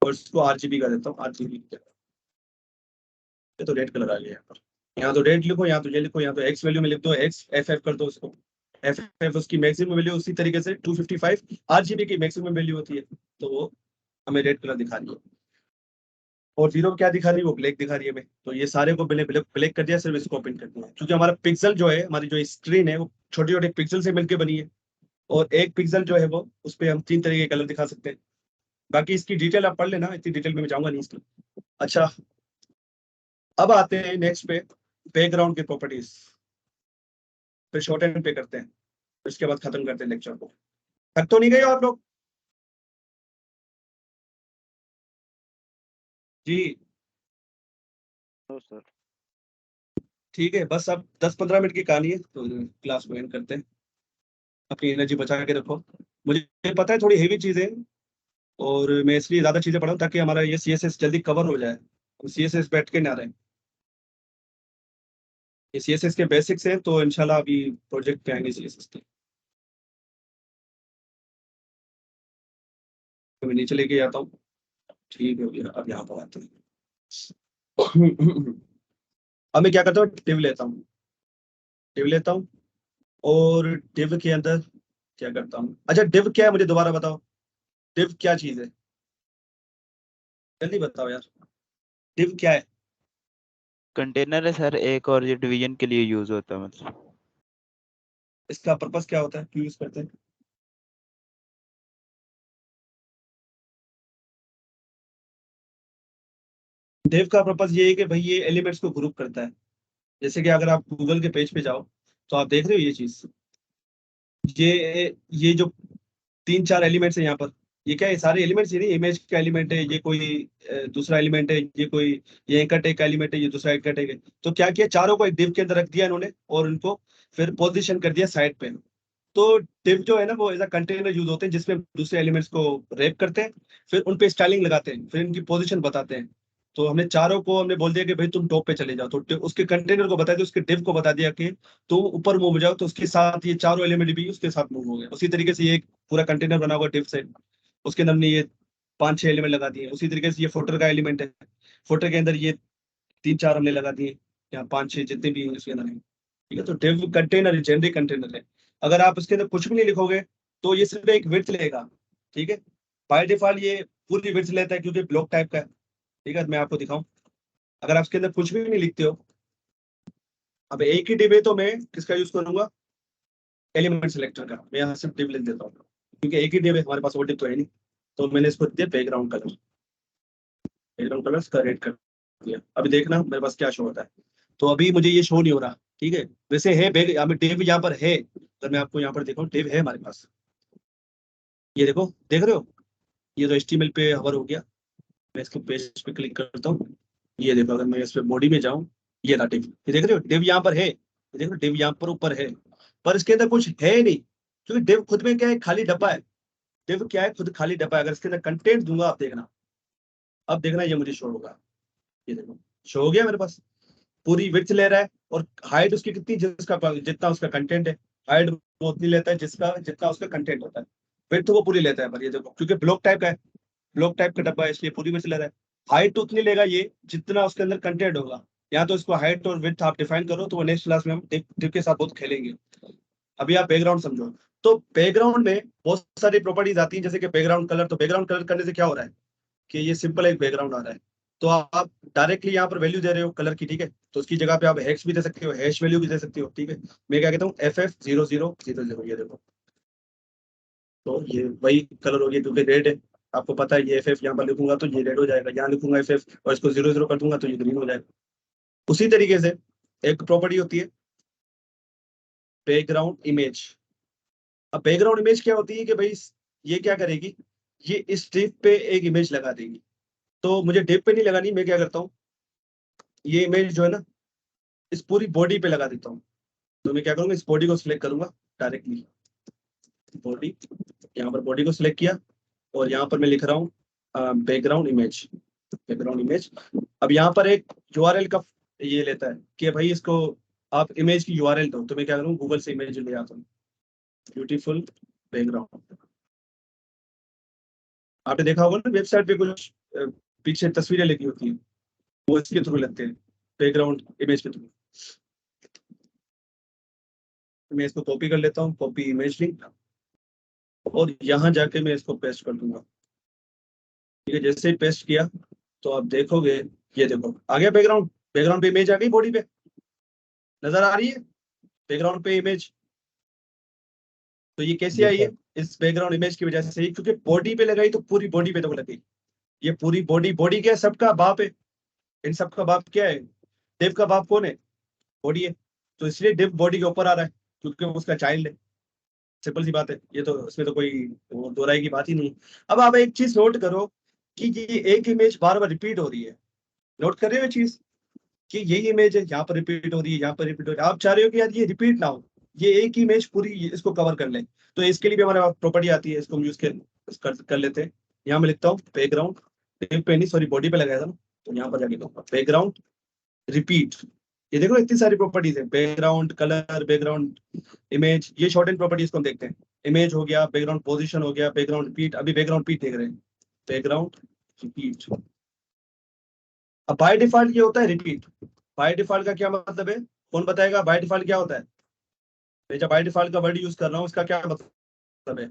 Speaker 1: और इसको RGB कर देता हूँ, RGB। ये तो रेड कलर आ गया यहाँ पर। यहाँ तो रेड लिखो, यहाँ तो ये लिखो, यहाँ तो एक्स वैल्यू में लिख दो, एक्स FF कर दो उसको। FF उसकी मैक्सिमम वैल्यू उसी तरीके से 255 RGB की मैक्सिमम वैल्यू होती है, तो वो हमें रेड कलर दिखा रही है। और 0 क्या दिखा रही है, वो ब्लैक दिखा रही है हमें। तो ये सारे को मैंने ब्लैक कर दिया, सिर्फ इसको ओपन कर दिया, क्योंकि हमारा पिक्सल जो है, हमारी जो स्क्रीन है वो छोटे छोटे पिक्सल से मिलकर बनी है। और एक पिक्सल जो है वो, उस पर हम 3 तरह के कलर दिखा सकते हैं। बाकी इसकी डिटेल आप पढ़ लेना, इतनी डिटेल में मैं जाऊंगा नहीं इसकी। अच्छा, अब आते हैं नेक्स्ट पे, बैकग्राउंड की प्रॉपर्टीज। फिर शॉर्ट एंड पे करते हैं, इसके बाद खत्म करते हैं लेक्चर को। थक तो नहीं गए हो आप लोग जी?
Speaker 2: No sir.
Speaker 1: ठीक है, बस अब 10-15 मिनट की कहानी है, तो क्लास को एंड करते हैं। अपनी एनर्जी बचा के रखो। मुझे पता है थोड़ी हेवी चीजें, और मैं इसलिए ज्यादा चीजें पढ़ा हूं ताकि हमारा ये CSS जल्दी कवर हो जाए। हम CSS बैठ के ना रहे, ये CSS के बेसिक्स हैं, तो इंशाल्लाह अभी प्रोजेक्ट पे आएंगे CSS के। तो मैं नीचे लेके जाता हूँ, ठीक है भैया। अब यहाँ पर आते हैं। अब मैं क्या करता हूँ, टिव लेता हूँ, टिव लेता हूँ, और डिव के अंदर क्या करता हूँ। अच्छा, डिव क्या है मुझे दोबारा बताओ, डिव क्या चीज है, जल्दी बताओ यार, डिव क्या है?
Speaker 5: कंटेनर है सर एक, और ये डिवीजन के लिए यूज होता है मतलब।
Speaker 1: इसका पर्पस क्या होता है, क्यों यूज करते हैं? डिव का पर्पस ये है कि भाई ये एलिमेंट्स को ग्रुप करता है। जैसे कि अगर आप गूगल के पेज पे जाओ, तो आप देख रहे हो ये चीज, ये जो 3-4 एलिमेंट्स है यहाँ पर, ये क्या है, सारे एलिमेंट्स, ये नहीं इमेज का एलिमेंट है, ये कोई दूसरा एलिमेंट है, ये कोई, ये एंकर टैग का एलिमेंट है, ये दूसरा एंकर टैग है। तो क्या किया, चारों को एक डिव के अंदर रख दिया इन्होंने, और उनको फिर पोजीशन कर दिया साइड पे। तो डिव जो है ना, वो एज अ कंटेनर यूज होते हैं, जिसमें दूसरे एलिमेंट्स को रैप करते हैं, फिर उन पे स्टाइलिंग लगाते हैं, फिर इनकी पोजीशन बताते हैं। तो हमने चारों को हमने बोल दिया कि भाई तुम टॉप पे चले जाओ, तो उसके कंटेनर को बता दिया, उसके डिव को बता दिया कि तुम ऊपर मूव हो जाओ, तो उसके साथ ये चारों एलिमेंट भी उसके साथ मूव हो गए। उसी तरीके से ये एक पूरा कंटेनर बना हुआ डिव से, उसके अंदर हमने ये 5-6 एलिमेंट लगा दिए। उसी तरीके से ये फुटर का एलिमेंट है, फुटर के अंदर ये 3-4 हमने लगा दिए, या 5-6 जितने भी हैं उसके अंदर है। ठीक है, तो डिव कंटेनर जेनरिक कंटेनर है। अगर आप उसके अंदर कुछ भी नहीं लिखोगे, तो ये सिर्फ एक विड्थ लेगा। ठीक है, बाय डिफॉल्ट ये पूरी विड्थ लेता है, क्योंकि ब्लॉक टाइप का है। ठीक है, मैं आपको दिखाऊं, अगर आप इसके अंदर कुछ भी नहीं लिखते हो, अब एक ही डिव है, तो मैं किसका यूज करूंगा, एलिमेंट सिलेक्टर का। मैं यहाँ सिर्फ डिव लिख देता हूँ, क्योंकि एक ही डिव है हमारे पास, और डिव तो है नहीं। तो मैंने इसको दिया बैकग्राउंड कलर, बैकग्राउंड कलर इसका रेड कर दिया। अभी देखना मेरे पास क्या शो होता है। तो अभी मुझे ये शो नहीं हो रहा, ठीक है, वैसे है बैग हमें डिव यहाँ पर है, अगर मैं आपको यहाँ पर देखूँ डिव है हमारे पास, ये देखो देख रहे हो, ये तो HTML पे हवर हो गया, मैं इसको पेज पे क्लिक करता हूँ, ये देखो अगर मैं इस पे बॉडी में जाऊँ, ये था डिव, ये देख रहे हो डिव यहाँ पर है, ये देखो डिव यहाँ पर ऊपर है, पर इसके अंदर कुछ है नहीं, क्योंकि डिव खुद में क्या है, खाली डब्बा है, डिव क्या है, खुद खाली डब्बा है, अगर इसके अंदर कंटेंट दूंगा आप देखना, अब देखना ये मुझे शो होगा, ये देखो शो हो गया मेरे पास, पूरी विड्थ ले रहा है, और हाइट उसकी कितनी, जितना उसका कंटेंट है, हाइट वो उतनी लेता है जिसका जितना उसका कंटेंट होता है, विड्थ वो पूरी लेता है, पर ये देखो क्योंकि ब्लॉक टाइप का है, ब्लॉक टाइप का डब्बा है, इसलिए पूरी विड्थ ले रहा है, हाइट उतनी लेगा ये जितना उसके अंदर कंटेंट होगा, या तो इसको हाइट और विड्थ आप डिफाइन करो, तो वो नेक्स्ट क्लास में हम डिव के साथ बहुत खेलेंगे, अभी आप बैकग्राउंड समझो। तो बैकग्राउंड में बहुत सारी प्रॉपर्टीज आती हैं, जैसे कि बैकग्राउंड कलर, तो बैकग्राउंड कलर करने से क्या हो रहा है कि ये सिंपल एक बैकग्राउंड आ रहा है, तो आप डायरेक्टली यहाँ पर वैल्यू दे रहे हो कलर की, ठीक है, तो उसकी जगह पे आप हेक्स भी दे सकते हो, हैश वैल्यू भी दे सकते हो, ठीक है, मैं क्या कहता हूँ FF0000, ये देखो, तो ये वही कलर हो गया, क्योंकि रेड है, आपको पता है ये FF यहाँ पर लिखूंगा तो ये रेड हो जाएगा, यहाँ लिखूंगा FF और इसको 00 कर दूंगा तो ये ग्रीन हो जाएगा। उसी तरीके से एक प्रॉपर्टी होती है बैकग्राउंड इमेज। अब बैकग्राउंड इमेज क्या होती है कि भाई ये क्या करेगी, ये इस डिव पे एक इमेज लगा देगी, तो मुझे डिव पे नहीं लगानी, मैं क्या करता हूँ, ये इमेज जो है ना इस पूरी बॉडी पे लगा देता हूँ, तो मैं क्या करूंगा, इस बॉडी को सिलेक्ट करूंगा डायरेक्टली, बॉडी, यहाँ पर बॉडी को सिलेक्ट किया, और यहाँ पर मैं लिख रहा हूँ बैकग्राउंड इमेज, बैकग्राउंड इमेज। अब यहाँ पर एक URL का ये लेता है कि भाई इसको आप इमेज की URL दो, तो मैं क्या करूँ, गूगल से इमेज ले आता हूँ, ब्यूटीफुल बैकग्राउंड, आपने देखा होगा ना वेबसाइट पे कुछ पीछे तस्वीरें लगी होती हैं, वो इसके थ्रू लगते हैं, बैकग्राउंड इमेज के थ्रू। मैं इसको कॉपी कर लेता हूँ, कॉपी इमेज लिंक, और यहाँ जाके मैं इसको पेस्ट कर दूंगा, ठीक है, जैसे ही पेस्ट किया तो आप देखोगे, ये देखो आ गया बैकग्राउंड, बैकग्राउंड पे इमेज आ गई, बॉडी पे नजर आ रही है, बैकग्राउंड पे इमेज, तो ये कैसे आई है, इस बैकग्राउंड इमेज की वजह से ही, क्योंकि बॉडी पे लगाई तो पूरी बॉडी पे तो लग गई, ये पूरी बॉडी, बॉडी क्या है, सबका बाप है, इन सबका बाप क्या है, डिव का बाप कौन है, बॉडी है, तो इसलिए डिव बॉडी के ऊपर आ रहा है, क्योंकि वो उसका चाइल्ड है, सिंपल सी बात है, ये तो इसमें तो कोई वो दो राय की बात ही नहीं है। अब आप एक चीज नोट करो कि ये एक इमेज बार बार रिपीट हो रही है, नोट कर रहे हो चीज कि यही इमेज है, यहाँ पर रिपीट हो रही है, यहाँ पर रिपीट हो रही है, आप चाह रहे हो कि यार ये रिपीट ना हो, ये एक ही इमेज पूरी इसको कवर कर ले, तो इसके लिए भी हमारे पास प्रॉपर्टी आती है, इसको हम यूज कर लेते हैं। यहाँ मैं लिखता हूँ बैकग्राउंड पे नहीं, सॉरी बॉडी पे लगाया था ना, तो यहाँ पर जाके बैकग्राउंड रिपीट, ये देखो इतनी सारी प्रॉपर्टीज है, बैकग्राउंड कलर, बैकग्राउंड इमेज, ये शॉर्ट एंड प्रॉपर्टीज को हम देखते हैं, इमेज हो गया, बैकग्राउंड पोजीशन हो गया, बैकग्राउंड रिपीट, अभी बैकग्राउंड रिपीट देख रहे हैं, बैकग्राउंड रिपीट। अब बाय डिफॉल्ट ये होता है रिपीट, बाय डिफॉल्ट का क्या मतलब है, कौन बताएगा बाय डिफॉल्ट क्या होता है, मैं जब बाय डिफॉल्ट का वर्ड यूज कर रहा हूँ इसका क्या मतलब है,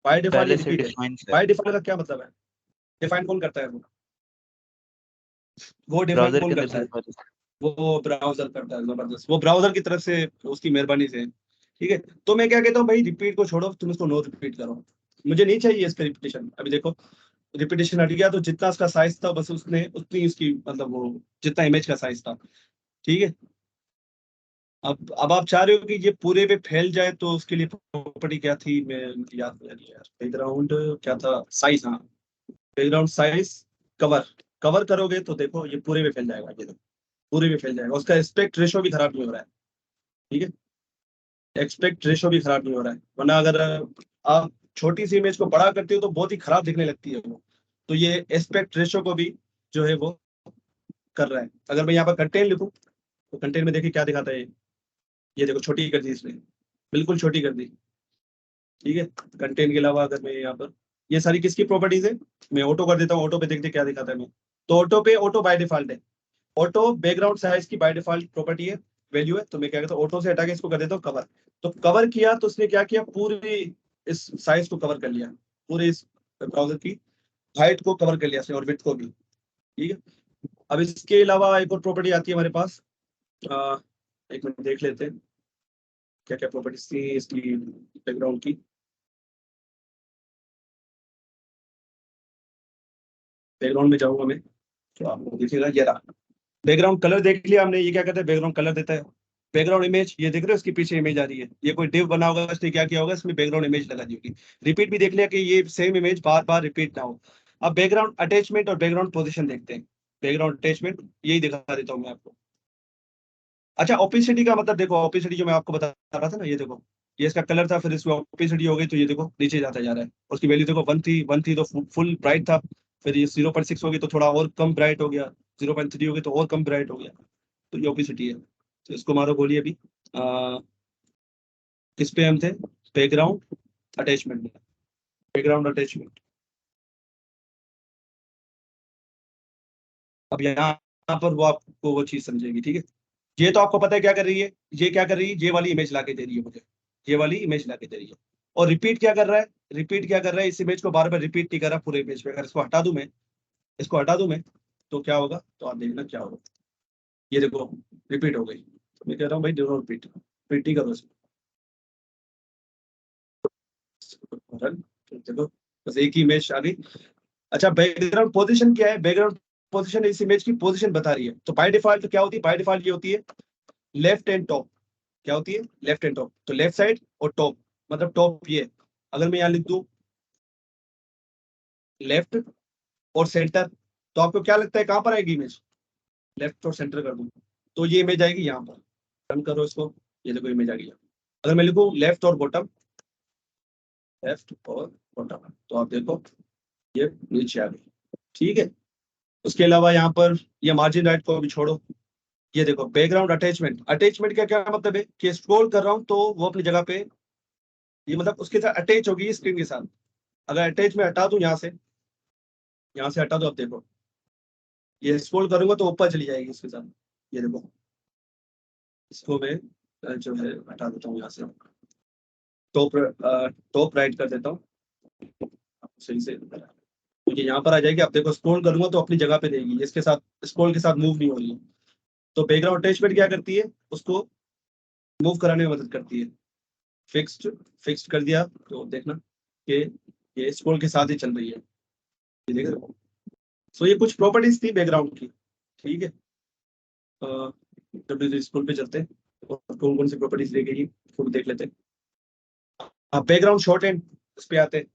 Speaker 1: बाय डिफॉल्ट ये
Speaker 5: पहले से
Speaker 1: रिपीट है,
Speaker 5: डिफाइन से
Speaker 1: बाय डिफॉल्ट का क्या मतलब है, डिफाइन कौन करता है वो डिफाइन
Speaker 5: ब्राउजर
Speaker 1: कौन
Speaker 5: के अंदर
Speaker 1: करता
Speaker 5: से
Speaker 1: है,
Speaker 5: डिफॉल्ट।
Speaker 1: वो ब्राउजर करता है, जबरदस्त, वो ब्राउजर की तरफ से उसकी मेहरबानी से, ठीक है। तो मैं क्या कहता हूँ भाई, रिपीट को छोड़ो, तुम इसको नो रिपीट करो, मुझे नहीं चाहिए इसका रिपीटेशन, अभी देखो रिपीटेशन हट गया, तो जितना उसका साइज था बस उसने उतनी उसकी मतलब वो जितना इमेज का साइज था, ठीक है। अब आप चाह रहे हो कि ये पूरे पे फैल जाए, तो उसके लिए प्रॉपर्टी क्या थी, मैं मुझे याद नहीं आ रही है यार, बैकग्राउंड क्या था, साइज, हाँ बैकग्राउंड साइज कवर, कवर करोगे तो देखो ये पूरे पे फैल जाएगा, ये देखो पूरे पे फैल जाएगा, उसका एस्पेक्ट रेशो भी खराब नहीं हो रहा है, ठीक है, एक्सपेक्ट रेशो भी खराब नहीं हो रहा है, वरना अगर आप छोटी सी इमेज को बड़ा करते हो तो बहुत ही खराब दिखने लगती है वो, तो ये एस्पेक्ट रेशो को भी जो है वो कर रहा है। अगर मैं यहाँ पर कंटेंट लिखूं तो कंटेंट में देखिए क्या दिखाता है, ये देखो छोटी कर दी इसने, बिल्कुल छोटी कर दी, ठीक है। कंटेंट के अलावा अगर मैं यहाँ पर, ये सारी किसकी प्रॉपर्टीज है, मैं ऑटो कर देता हूँ, ऑटो पे देखते क्या दिखाता है मैं, तो ऑटो पे, ऑटो बाय डिफॉल्ट है, ऑटो बैकग्राउंड साइज की बाय डिफॉल्ट प्रॉपर्टी है, वैल्यू है, तो मैं क्या कहता हूँ ऑटो से हटा के इसको कर देता हूँ कवर, तो कवर किया तो उसने क्या किया, पूरी इस साइज को कवर कर लिया, पूरे इस ब्राउजर की हाइट को कवर कर लिया इसने, और विड्थ को भी, ठीक है। अब इसके अलावा एक और प्रॉपर्टी आती है हमारे पास, एक मिनट देख लेते हैं क्या क्या प्रॉपर्टीज थी इसकी बैकग्राउंड की, बैकग्राउंड में जाऊंगा मैं, तो आपको दिखेगा ये रहा बैकग्राउंड कलर, देख लिया हमने, ये क्या कहते हैं बैकग्राउंड कलर देता है, बैकग्राउंड इमेज, ये देख रहे हो इसके पीछे इमेज आ रही है, ये कोई डिव बना होगा, इसने क्या किया होगा, इसमें बैकग्राउंड इमेज लगा दी होगी। रिपीट भी देख लिया कि ये सेम इमेज बार बार रिपीट ना हो। अब बैकग्राउंड अटैचमेंट और बैकग्राउंड पोजीशन देखते हैं। बैकग्राउंड अटैचमेंट यही दिखा देता हूँ मैं आपको। अच्छा, ओपेसिटी का मतलब देखो, ओपेसिटी जो मैं आपको बता रहा था ना, ये देखो, ये इसका कलर था, फिर इसमें ओपेसिटी हो गई तो ये देखो नीचे जाता जा रहा है। उसकी वैल्यू देखो 1 थी तो फुल ब्राइट था, फिर ये 0.6 हो गई तो थोड़ा और कम ब्राइट हो गया, 0.3 हो गई तो और कम ब्राइट हो गया। तो ये ओपेसिटी है। तो इसको मारो गोली अभी। किस पे हम थे? बैकग्राउंड अटैचमेंट में। Background attachment. अब यहाँ पर वो आपको वो चीज समझेगी, ठीक है। ये तो आपको पता है क्या कर रही है, ये क्या कर रही है, ये वाली इमेज लाके दे रही है मुझे, ये वाली इमेज लाके दे रही है। और रिपीट क्या कर रहा है, रिपीट क्या कर रहा है, इस इमेज को बार बार रिपीट नहीं कर रहा पूरे इमेज पे। अगर इसको हटा दूं मैं, इसको हटा दूं मैं, तो क्या होगा, तो आप देखना क्या होगा। ये देखो रिपीट हो गई, तो मैं कह रहा हूँ भाई डू रिपीट, रिपीट ही करो इसको। देखो बस एक ही इमेज आ गई। अच्छा, बैकग्राउंड पोजीशन क्या है, बैकग्राउंड पोजीशन इस इमेज की पोजीशन बता रही है। तो बाय डिफॉल्ट क्या होती है, बाय डिफॉल्ट ये होती है लेफ्ट एंड टॉप। क्या होती है, लेफ्ट एंड टॉप। तो लेफ्ट साइड और टॉप, मतलब टॉप ये। अगर मैं यहाँ लिख दूं लेफ्ट और सेंटर, तो आपको क्या लगता है कहां पर आएगी इमेज? लेफ्ट और सेंटर कर दूं तो ये इमेज आएगी यहाँ पर। रन करो इसको, ये देखो इमेज आ गई। अगर मैं लिखूं लेफ्ट और बॉटम, लेफ्ट और बॉटम, तो आप देखो ये नीचे आ गई, ठीक है। उसके अलावा यहाँ पर ये मार्जिन राइट को भी छोड़ो। ये देखो बैकग्राउंड अटैचमेंट। अटैचमेंट का क्या मतलब है कि स्क्रॉल कर रहा हूँ तो वो अपनी जगह पे, ये मतलब उसके साथ अटैच होगी स्क्रीन के साथ। अगर अटैच में हटा दूं यहाँ से हटा दो, अब देखो ये स्क्रॉल करूंगा तो ऊपर चली जाएगी इसके साथ। ये देखो इसको मैं जो है हटा देता हूँ यहाँ से, टॉप टॉप राइट कर देता हूँ सही से, तो ये यहाँ पर आ जाएगी। अब देखो स्क्रॉल करूंगा तो अपनी जगह पे रहेगी, इसके साथ स्क्रॉल के साथ मूव नहीं हो रही है। तो बैकग्राउंड अटैचमेंट क्या करती है, उसको मूव कराने में मदद करती है। फिक्स्ड कर दिया तो देखना कि ये स्क्रॉल के साथ ही चल रही है, ये देख रहे हो। सो ये कुछ प्रॉपर्टीज थी बैकग्राउंड की, ठीक है। स्क्रॉल पे चलते हैं और कौन कौन सी प्रॉपर्टीज रह गई खुद देख लेते हैं। बैकग्राउंड शॉर्ट एंड उस पे आते हैं,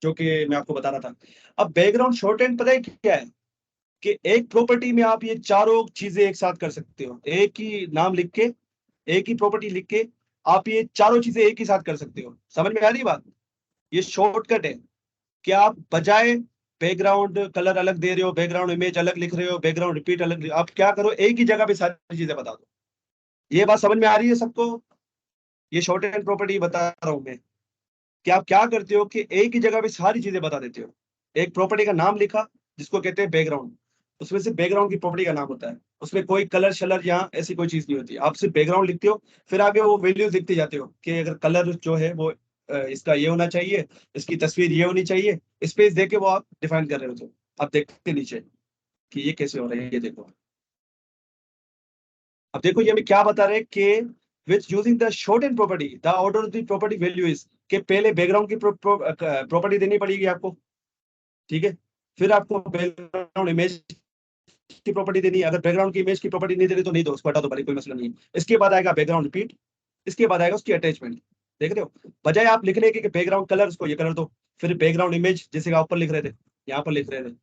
Speaker 1: जो कि मैं आपको बता रहा था। अब बैकग्राउंड शॉर्ट एंड पता है क्या है, कि एक प्रॉपर्टी में आप ये चारों चीजें एक साथ कर सकते हो। एक ही नाम लिख के, एक ही प्रॉपर्टी लिख के आप ये चारों चीजें एक ही साथ कर सकते हो। समझ में आ रही बात? ये शॉर्टकट है कि आप बजाय बैकग्राउंड कलर अलग दे रहे हो, बैकग्राउंड इमेज अलग लिख रहे हो, बैकग्राउंड रिपीट अलग, आप क्या करो एक ही जगह पे सारी चीजें बता दो। ये बात समझ में आ रही है सबको? ये शॉर्ट एंड प्रॉपर्टी बता रहा हूं मैं कि आप क्या करते हो कि एक ही जगह पे सारी चीजें बता देते हो। एक प्रॉपर्टी का नाम लिखा जिसको कहते हैं बैकग्राउंड, उसमें से बैकग्राउंड की प्रॉपर्टी का नाम होता है, उसमें कोई कलर शलर या ऐसी कोई चीज नहीं होती। आप सिर्फ बैकग्राउंड लिखते हो, फिर आगे वो वैल्यूज लिखते जाते हो कि अगर कलर जो है वो इसका ये होना चाहिए, इसकी तस्वीर ये होनी चाहिए, स्पेस देके वो आप डिफाइन कर रहे हो। तो आप देखते नीचे कि ये कैसे हो रहा है, ये देखो। अब देखो ये हमें क्या बता रहे हैं कि which using the shorthand property the order of the property value is, के पहले बैकग्राउंड की प्रॉपर्टी देनी पड़ेगी आपको, ठीक है। फिर आपको बैकग्राउंड इमेज की प्रॉपर्टी देनी है। अगर बैकग्राउंड की इमेज की प्रॉपर्टी नहीं दे रही तो नहीं दो, उसको हटा दो, कोई मसला नहीं है। इसके बाद आएगा बैकग्राउंड रिपीट, इसके बाद आएगा उसकी अटैचमेंट। देख रहे हो, बजाय आप लिखने के बैकग्राउंड कलर उसको ये कलर दो, फिर बैकग्राउंड इमेज जैसे आप ऊपर लिख रहे थे यहाँ पर लिख रहे थे,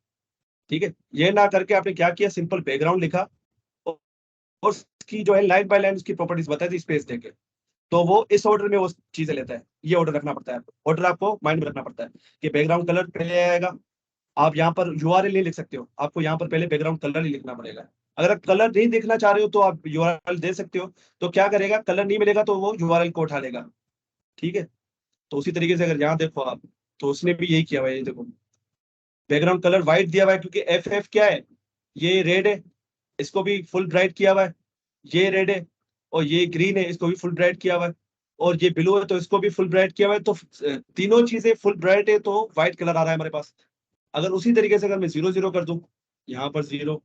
Speaker 1: ठीक है। ये ना करके आपने क्या किया, सिंपल बैकग्राउंड लिखा और उसकी जो है लाइन बाय लाइन उसकी प्रॉपर्टीज बताई थी स्पेस देके। तो वो इस ऑर्डर में वो चीजें लेता है। ये ऑर्डर रखना पड़ता है, ऑर्डर आपको माइंड में रखना पड़ता है कि बैकग्राउंड कलर पहले आएगा। आप यहाँ पर यूआरएल नहीं लिख सकते हो, आपको यहाँ पर पहले बैकग्राउंड कलर ही लिखना पड़ेगा। अगर आप कलर नहीं देखना चाह रहे हो तो आप यूआरएल दे सकते हो। तो क्या करेगा, कलर नहीं मिलेगा तो वो यूआरएल को उठा लेगा, ठीक है। तो उसी तरीके से अगर यहाँ देखो आप, तो उसने भी यही किया हुआ है। ये देखो बैकग्राउंड कलर व्हाइट दिया हुआ है क्योंकि एफ क्या है, ये रेड है, इसको भी फुल ब्राइट किया हुआ है। ये रेड है और ये ग्रीन है, इसको भी फुल ब्राइट किया हुआ है। और ये ब्लू है तो इसको भी फुल ब्राइट किया हुआ है। तो तीनों चीजें फुल ब्राइट है तो व्हाइट कलर आ रहा है हमारे पास। अगर उसी तरीके से अगर मैं 0 0 कर दूं, यहाँ पर 0,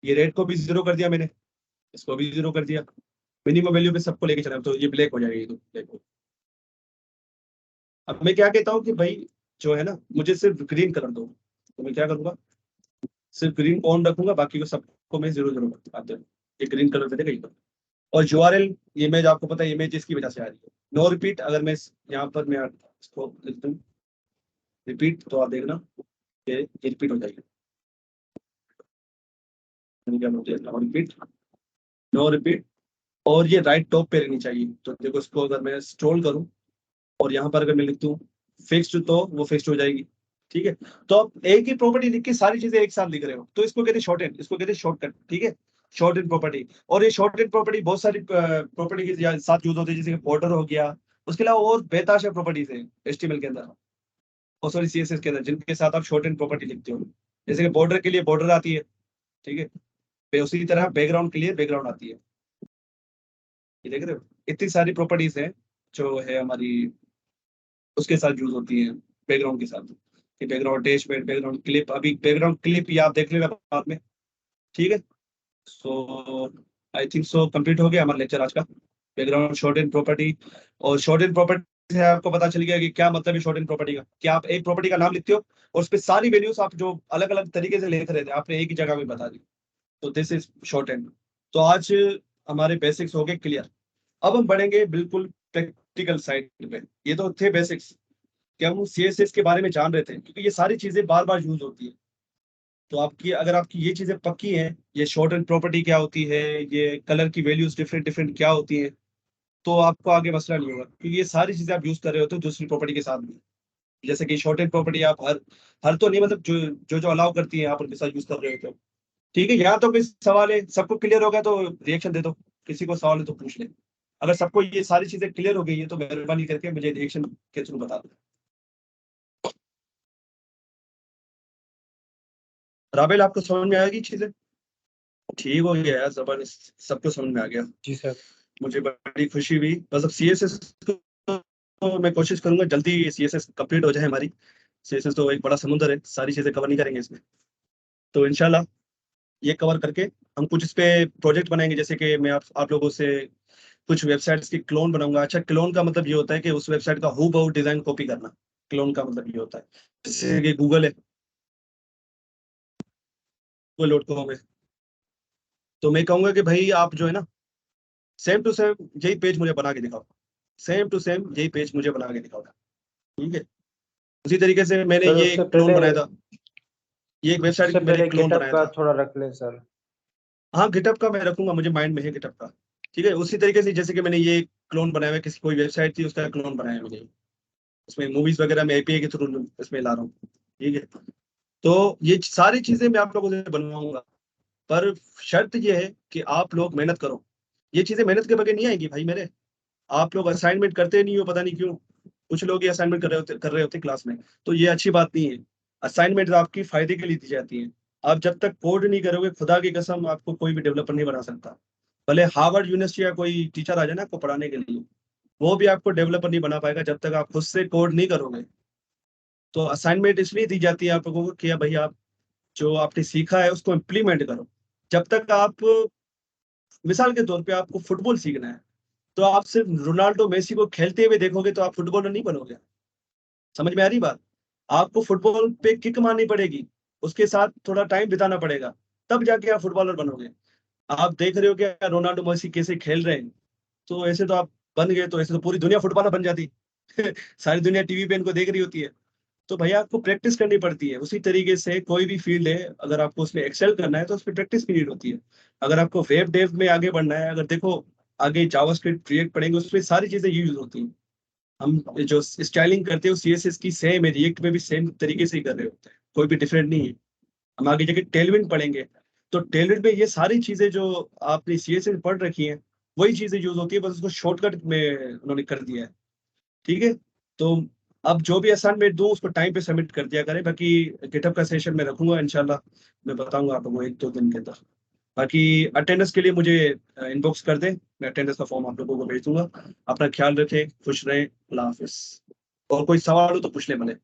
Speaker 1: ये रेड को भी 0 कर दिया मैंने, इसको भी 0 कर दिया, मिनिमम वैल्यू पे सबको लेके चला, तो ये ब्लैक हो जाएगा। ये तो ब्लैक हो। अब मैं क्या कहता हूँ कि भाई जो है ना, मुझे सिर्फ ग्रीन कलर दो, तो मैं क्या करूंगा, सिर्फ ग्रीन ऑन रखूंगा, बाकी को सबको मैं 0 0 कर दूंगा। ये ग्रीन कलर पे देगा, और URL इमेज आपको पता है इमेज इसकी वजह से आ रही है। नो रिपीट, अगर मैं यहाँ पर मैं इसको लिख दूँ रिपीट तो आप देखना ये रिपीट हो जाएगी। रिपीट, नो रिपीट, और ये राइट टॉप पे रहनी चाहिए। तो देखो इसको अगर मैं स्क्रॉल करूं और यहाँ पर अगर मैं लिख दूं फिक्स्ड तो वो फिक्स्ड हो जाएगी। ठीक है, तो आप एक ही प्रॉपर्टी लिख के सारी चीजें एक साथ लिख रहे हो तो इसको कहते हैं शॉर्ट हैंड, इसको कहते हैं शॉर्टकट। ठीक है, शॉर्ट हैंड प्रॉपर्टी। और ये शॉर्ट हैंड प्रॉपर्टी बहुत सारी प्रॉपर्टी के साथ यूज होती है, जैसे बॉर्डर हो गया, उसके अलावा और बेताशा प्रॉपर्टीज है HTML के अंदर और सॉरी CSS के अंदर जिनके साथ आप शॉर्ट हैंड प्रॉपर्टी लिखते हो। जैसे कि बॉर्डर के लिए बॉर्डर आती है, ठीक है, उसी तरह बैकग्राउंड के लिए बैकग्राउंड आती है। ये देख रहे हो इतनी सारी प्रॉपर्टीज हैं जो है हमारी उसके साथ यूज होती है बैकग्राउंड के साथ, कि बैकग्राउंड अटैचमेंट, बैकग्राउंड क्लिप। अभी बैकग्राउंड क्लिप ये आप देख लेना बाद में। ठीक है, सो आई थिंक सो कंप्लीट हो गया हमारा लेक्चर आज का, बैकग्राउंड शॉर्ट एंड प्रॉपर्टी। और शॉर्ट एंड प्रॉपर्टी से आपको पता चल गया कि क्या मतलब है शॉर्ट एंड प्रॉपर्टी का। क्या आप एक प्रॉपर्टी का नाम लिखते हो और उस पर सारी वैल्यूज आप जो अलग अलग तरीके से लिख रहे थे आपने एक ही जगह में बता दी, तो दिस इज शॉर्ट एंड। तो आज हमारे बेसिक्स हो गए क्लियर। अब हम बढ़ेंगे बिल्कुल प्रैक्टिकल साइड पे। ये तो थे बेसिक्स कि हम CSS के बारे में जान रहे थे, क्योंकि ये सारी चीजें बार बार यूज होती है। तो आपकी अगर आपकी ये चीजें पक्की हैं, ये शॉर्ट एंड प्रॉपर्टी क्या होती है, ये कलर की वैल्यूज डिफरेंट डिफरेंट क्या होती है, तो आपको आगे मसला नहीं होगा, क्योंकि ये सारी चीजें आप यूज कर रहे होते हो दूसरी प्रॉपर्टी के साथ भी। जैसे कि शॉर्ट एंड प्रॉपर्टी आप हर तो नहीं, मतलब जो अलाउ करती है यहाँ पर के साथ यूज कर रहे होते हो। ठीक है, यहाँ तो कोई सवाल है, सबको क्लियर होगा तो रिएक्शन दे दो, किसी को सवाल है तो पूछ ले। अगर सबको ये सारी चीजें क्लियर हो गई है तो मेहरबानी करके मुझे रिएक्शन के थ्रू बता दो। राबेल आपको समझ में आएगी चीजें? ठीक हो गया यार, जबरदस्त, सबको समझ में आ गया।
Speaker 4: जी सर।
Speaker 1: मुझे बड़ी खुशी हुई। बस अब CSS तो मैं कोशिश करूंगा जल्दी CSS कंप्लीट हो जाए हमारी। CSS तो एक बड़ा समुद्र है, सारी चीजें कवर नहीं करेंगे इसमें, तो इंशाल्लाह ये कवर करके हम कुछ इस पे प्रोजेक्ट बनाएंगे। जैसे कि मैं आप लोगों से कुछ वेबसाइट्स की क्लोन बनाऊंगा। अच्छा, क्लोन का मतलब ये होता है कि उस वेबसाइट का हूबहू डिजाइन कॉपी करना। क्लोन का मतलब ये होता है, जैसे कि गूगल है, google.com है, तो मैं कहूंगा कि भाई आप जो है ना सेम टू सेम यही पेज मुझे बना के दिखाओ, सेम टू सेम यही पेज मुझे बना के दिखाओ। ठीक है, उसी तरीके से मैंने
Speaker 4: सर
Speaker 1: ये
Speaker 4: उससे
Speaker 1: क्लोन
Speaker 4: पहले
Speaker 1: बनाया था, ये एक वेबसाइट
Speaker 4: उससे
Speaker 1: की मैंने
Speaker 4: पहले
Speaker 1: क्लोन
Speaker 4: गिटहब
Speaker 1: बनाया
Speaker 4: का
Speaker 1: था।
Speaker 4: थोड़ा रख लें सर।
Speaker 1: हाँ, गिटहब का मैं रखूंगा, मुझे माइंड में है गिटहब का। ठीक है, उसी तरीके से जैसे कि मैंने ये क्लोन बनाया हुआ है, किसी कोई वेबसाइट थी उसका क्लोन बनाया है मैंने, उसमें मूवीज वगैरह में API के थ्रू इसमें ला रहा हूँ। ठीक है, तो ये सारी चीजें मैं आप लोगों से बनवाऊंगा, पर शर्त ये है कि आप लोग मेहनत करो। ये चीजें मेहनत के बगैर नहीं आएंगी भाई मेरे। आप लोग असाइनमेंट करते नहीं हो, पता नहीं क्यों। कुछ लोग ये असाइनमेंट कर रहे होते क्लास में, तो ये अच्छी बात नहीं है। असाइनमेंट आपकी फायदे के लिए दी जाती है। आप जब तक कोड नहीं करोगे, खुदा की कसम आपको कोई भी डेवलपर नहीं बना सकता। भले हार्वर्ड यूनिवर्सिटी या कोई टीचर आ जाए ना आपको पढ़ाने के लिए, वो भी आपको डेवलपर नहीं बना पाएगा जब तक आप खुद से कोड नहीं करोगे। तो असाइनमेंट इसलिए दी जाती है आप लोगों को कि भाई आप जो आपने सीखा है उसको इम्प्लीमेंट करो। जब तक आप, मिसाल के तौर पे आपको फुटबॉल सीखना है, तो आप सिर्फ रोनाल्डो मेसी को खेलते हुए देखोगे तो आप फुटबॉलर नहीं बनोगे। समझ में आ रही बात? आपको फुटबॉल पे किक मारनी पड़ेगी, उसके साथ थोड़ा टाइम बिताना पड़ेगा, तब जाके आप फुटबॉलर बनोगे। आप देख रहे हो क्या रोनाल्डो मेसी कैसे खेल रहे हैं, तो ऐसे तो आप बन गए, तो ऐसे तो पूरी दुनिया फुटबॉलर बन जाती। सारी दुनिया टीवी पे इनको देख रही होती है। तो भैया आपको प्रैक्टिस करनी पड़ती है। उसी तरीके से कोई भी फील्ड है, अगर आपको उसमें एक्सेल करना है तो उसमें प्रैक्टिस की नीड होती है। अगर आपको वेब डेव में आगे बढ़ना है, अगर देखो आगे जावास्क्रिप्ट रिएक्ट पढ़ेंगे, उसमें सारी चीजें यूज होती हैं। हम जो स्टाइलिंग करते हैं CSS की सेम है, रिएक्ट में भी सेम तरीके से ही कर रहे होते हैं, कोई भी डिफरेंट नहीं है। हम आगे जाके टेलविंड पढ़ेंगे, तो टेलविंड में ये सारी चीजें जो आपने CSS में पढ़ रखी हैं वही चीजें यूज होती है, बस उसको शॉर्टकट में उन्होंने कर दिया है। ठीक है, तो अब जो भी असाइनमेंट दूं उसको टाइम पे सबमिट कर दिया करें। बाकी गिटहब का सेशन में रखूंगा इंशाल्लाह, मैं बताऊंगा आप लोगों को 1-2 दिन के अंदर। बाकी अटेंडेंस के लिए मुझे इनबॉक्स कर दें, मैं अटेंडेंस का फॉर्म आप लोगों को भेज दूंगा। अपना ख्याल रखें, खुश रहें, अल्लाह हाफिज। और कोई सवाल हो तो पूछ ले मैंने।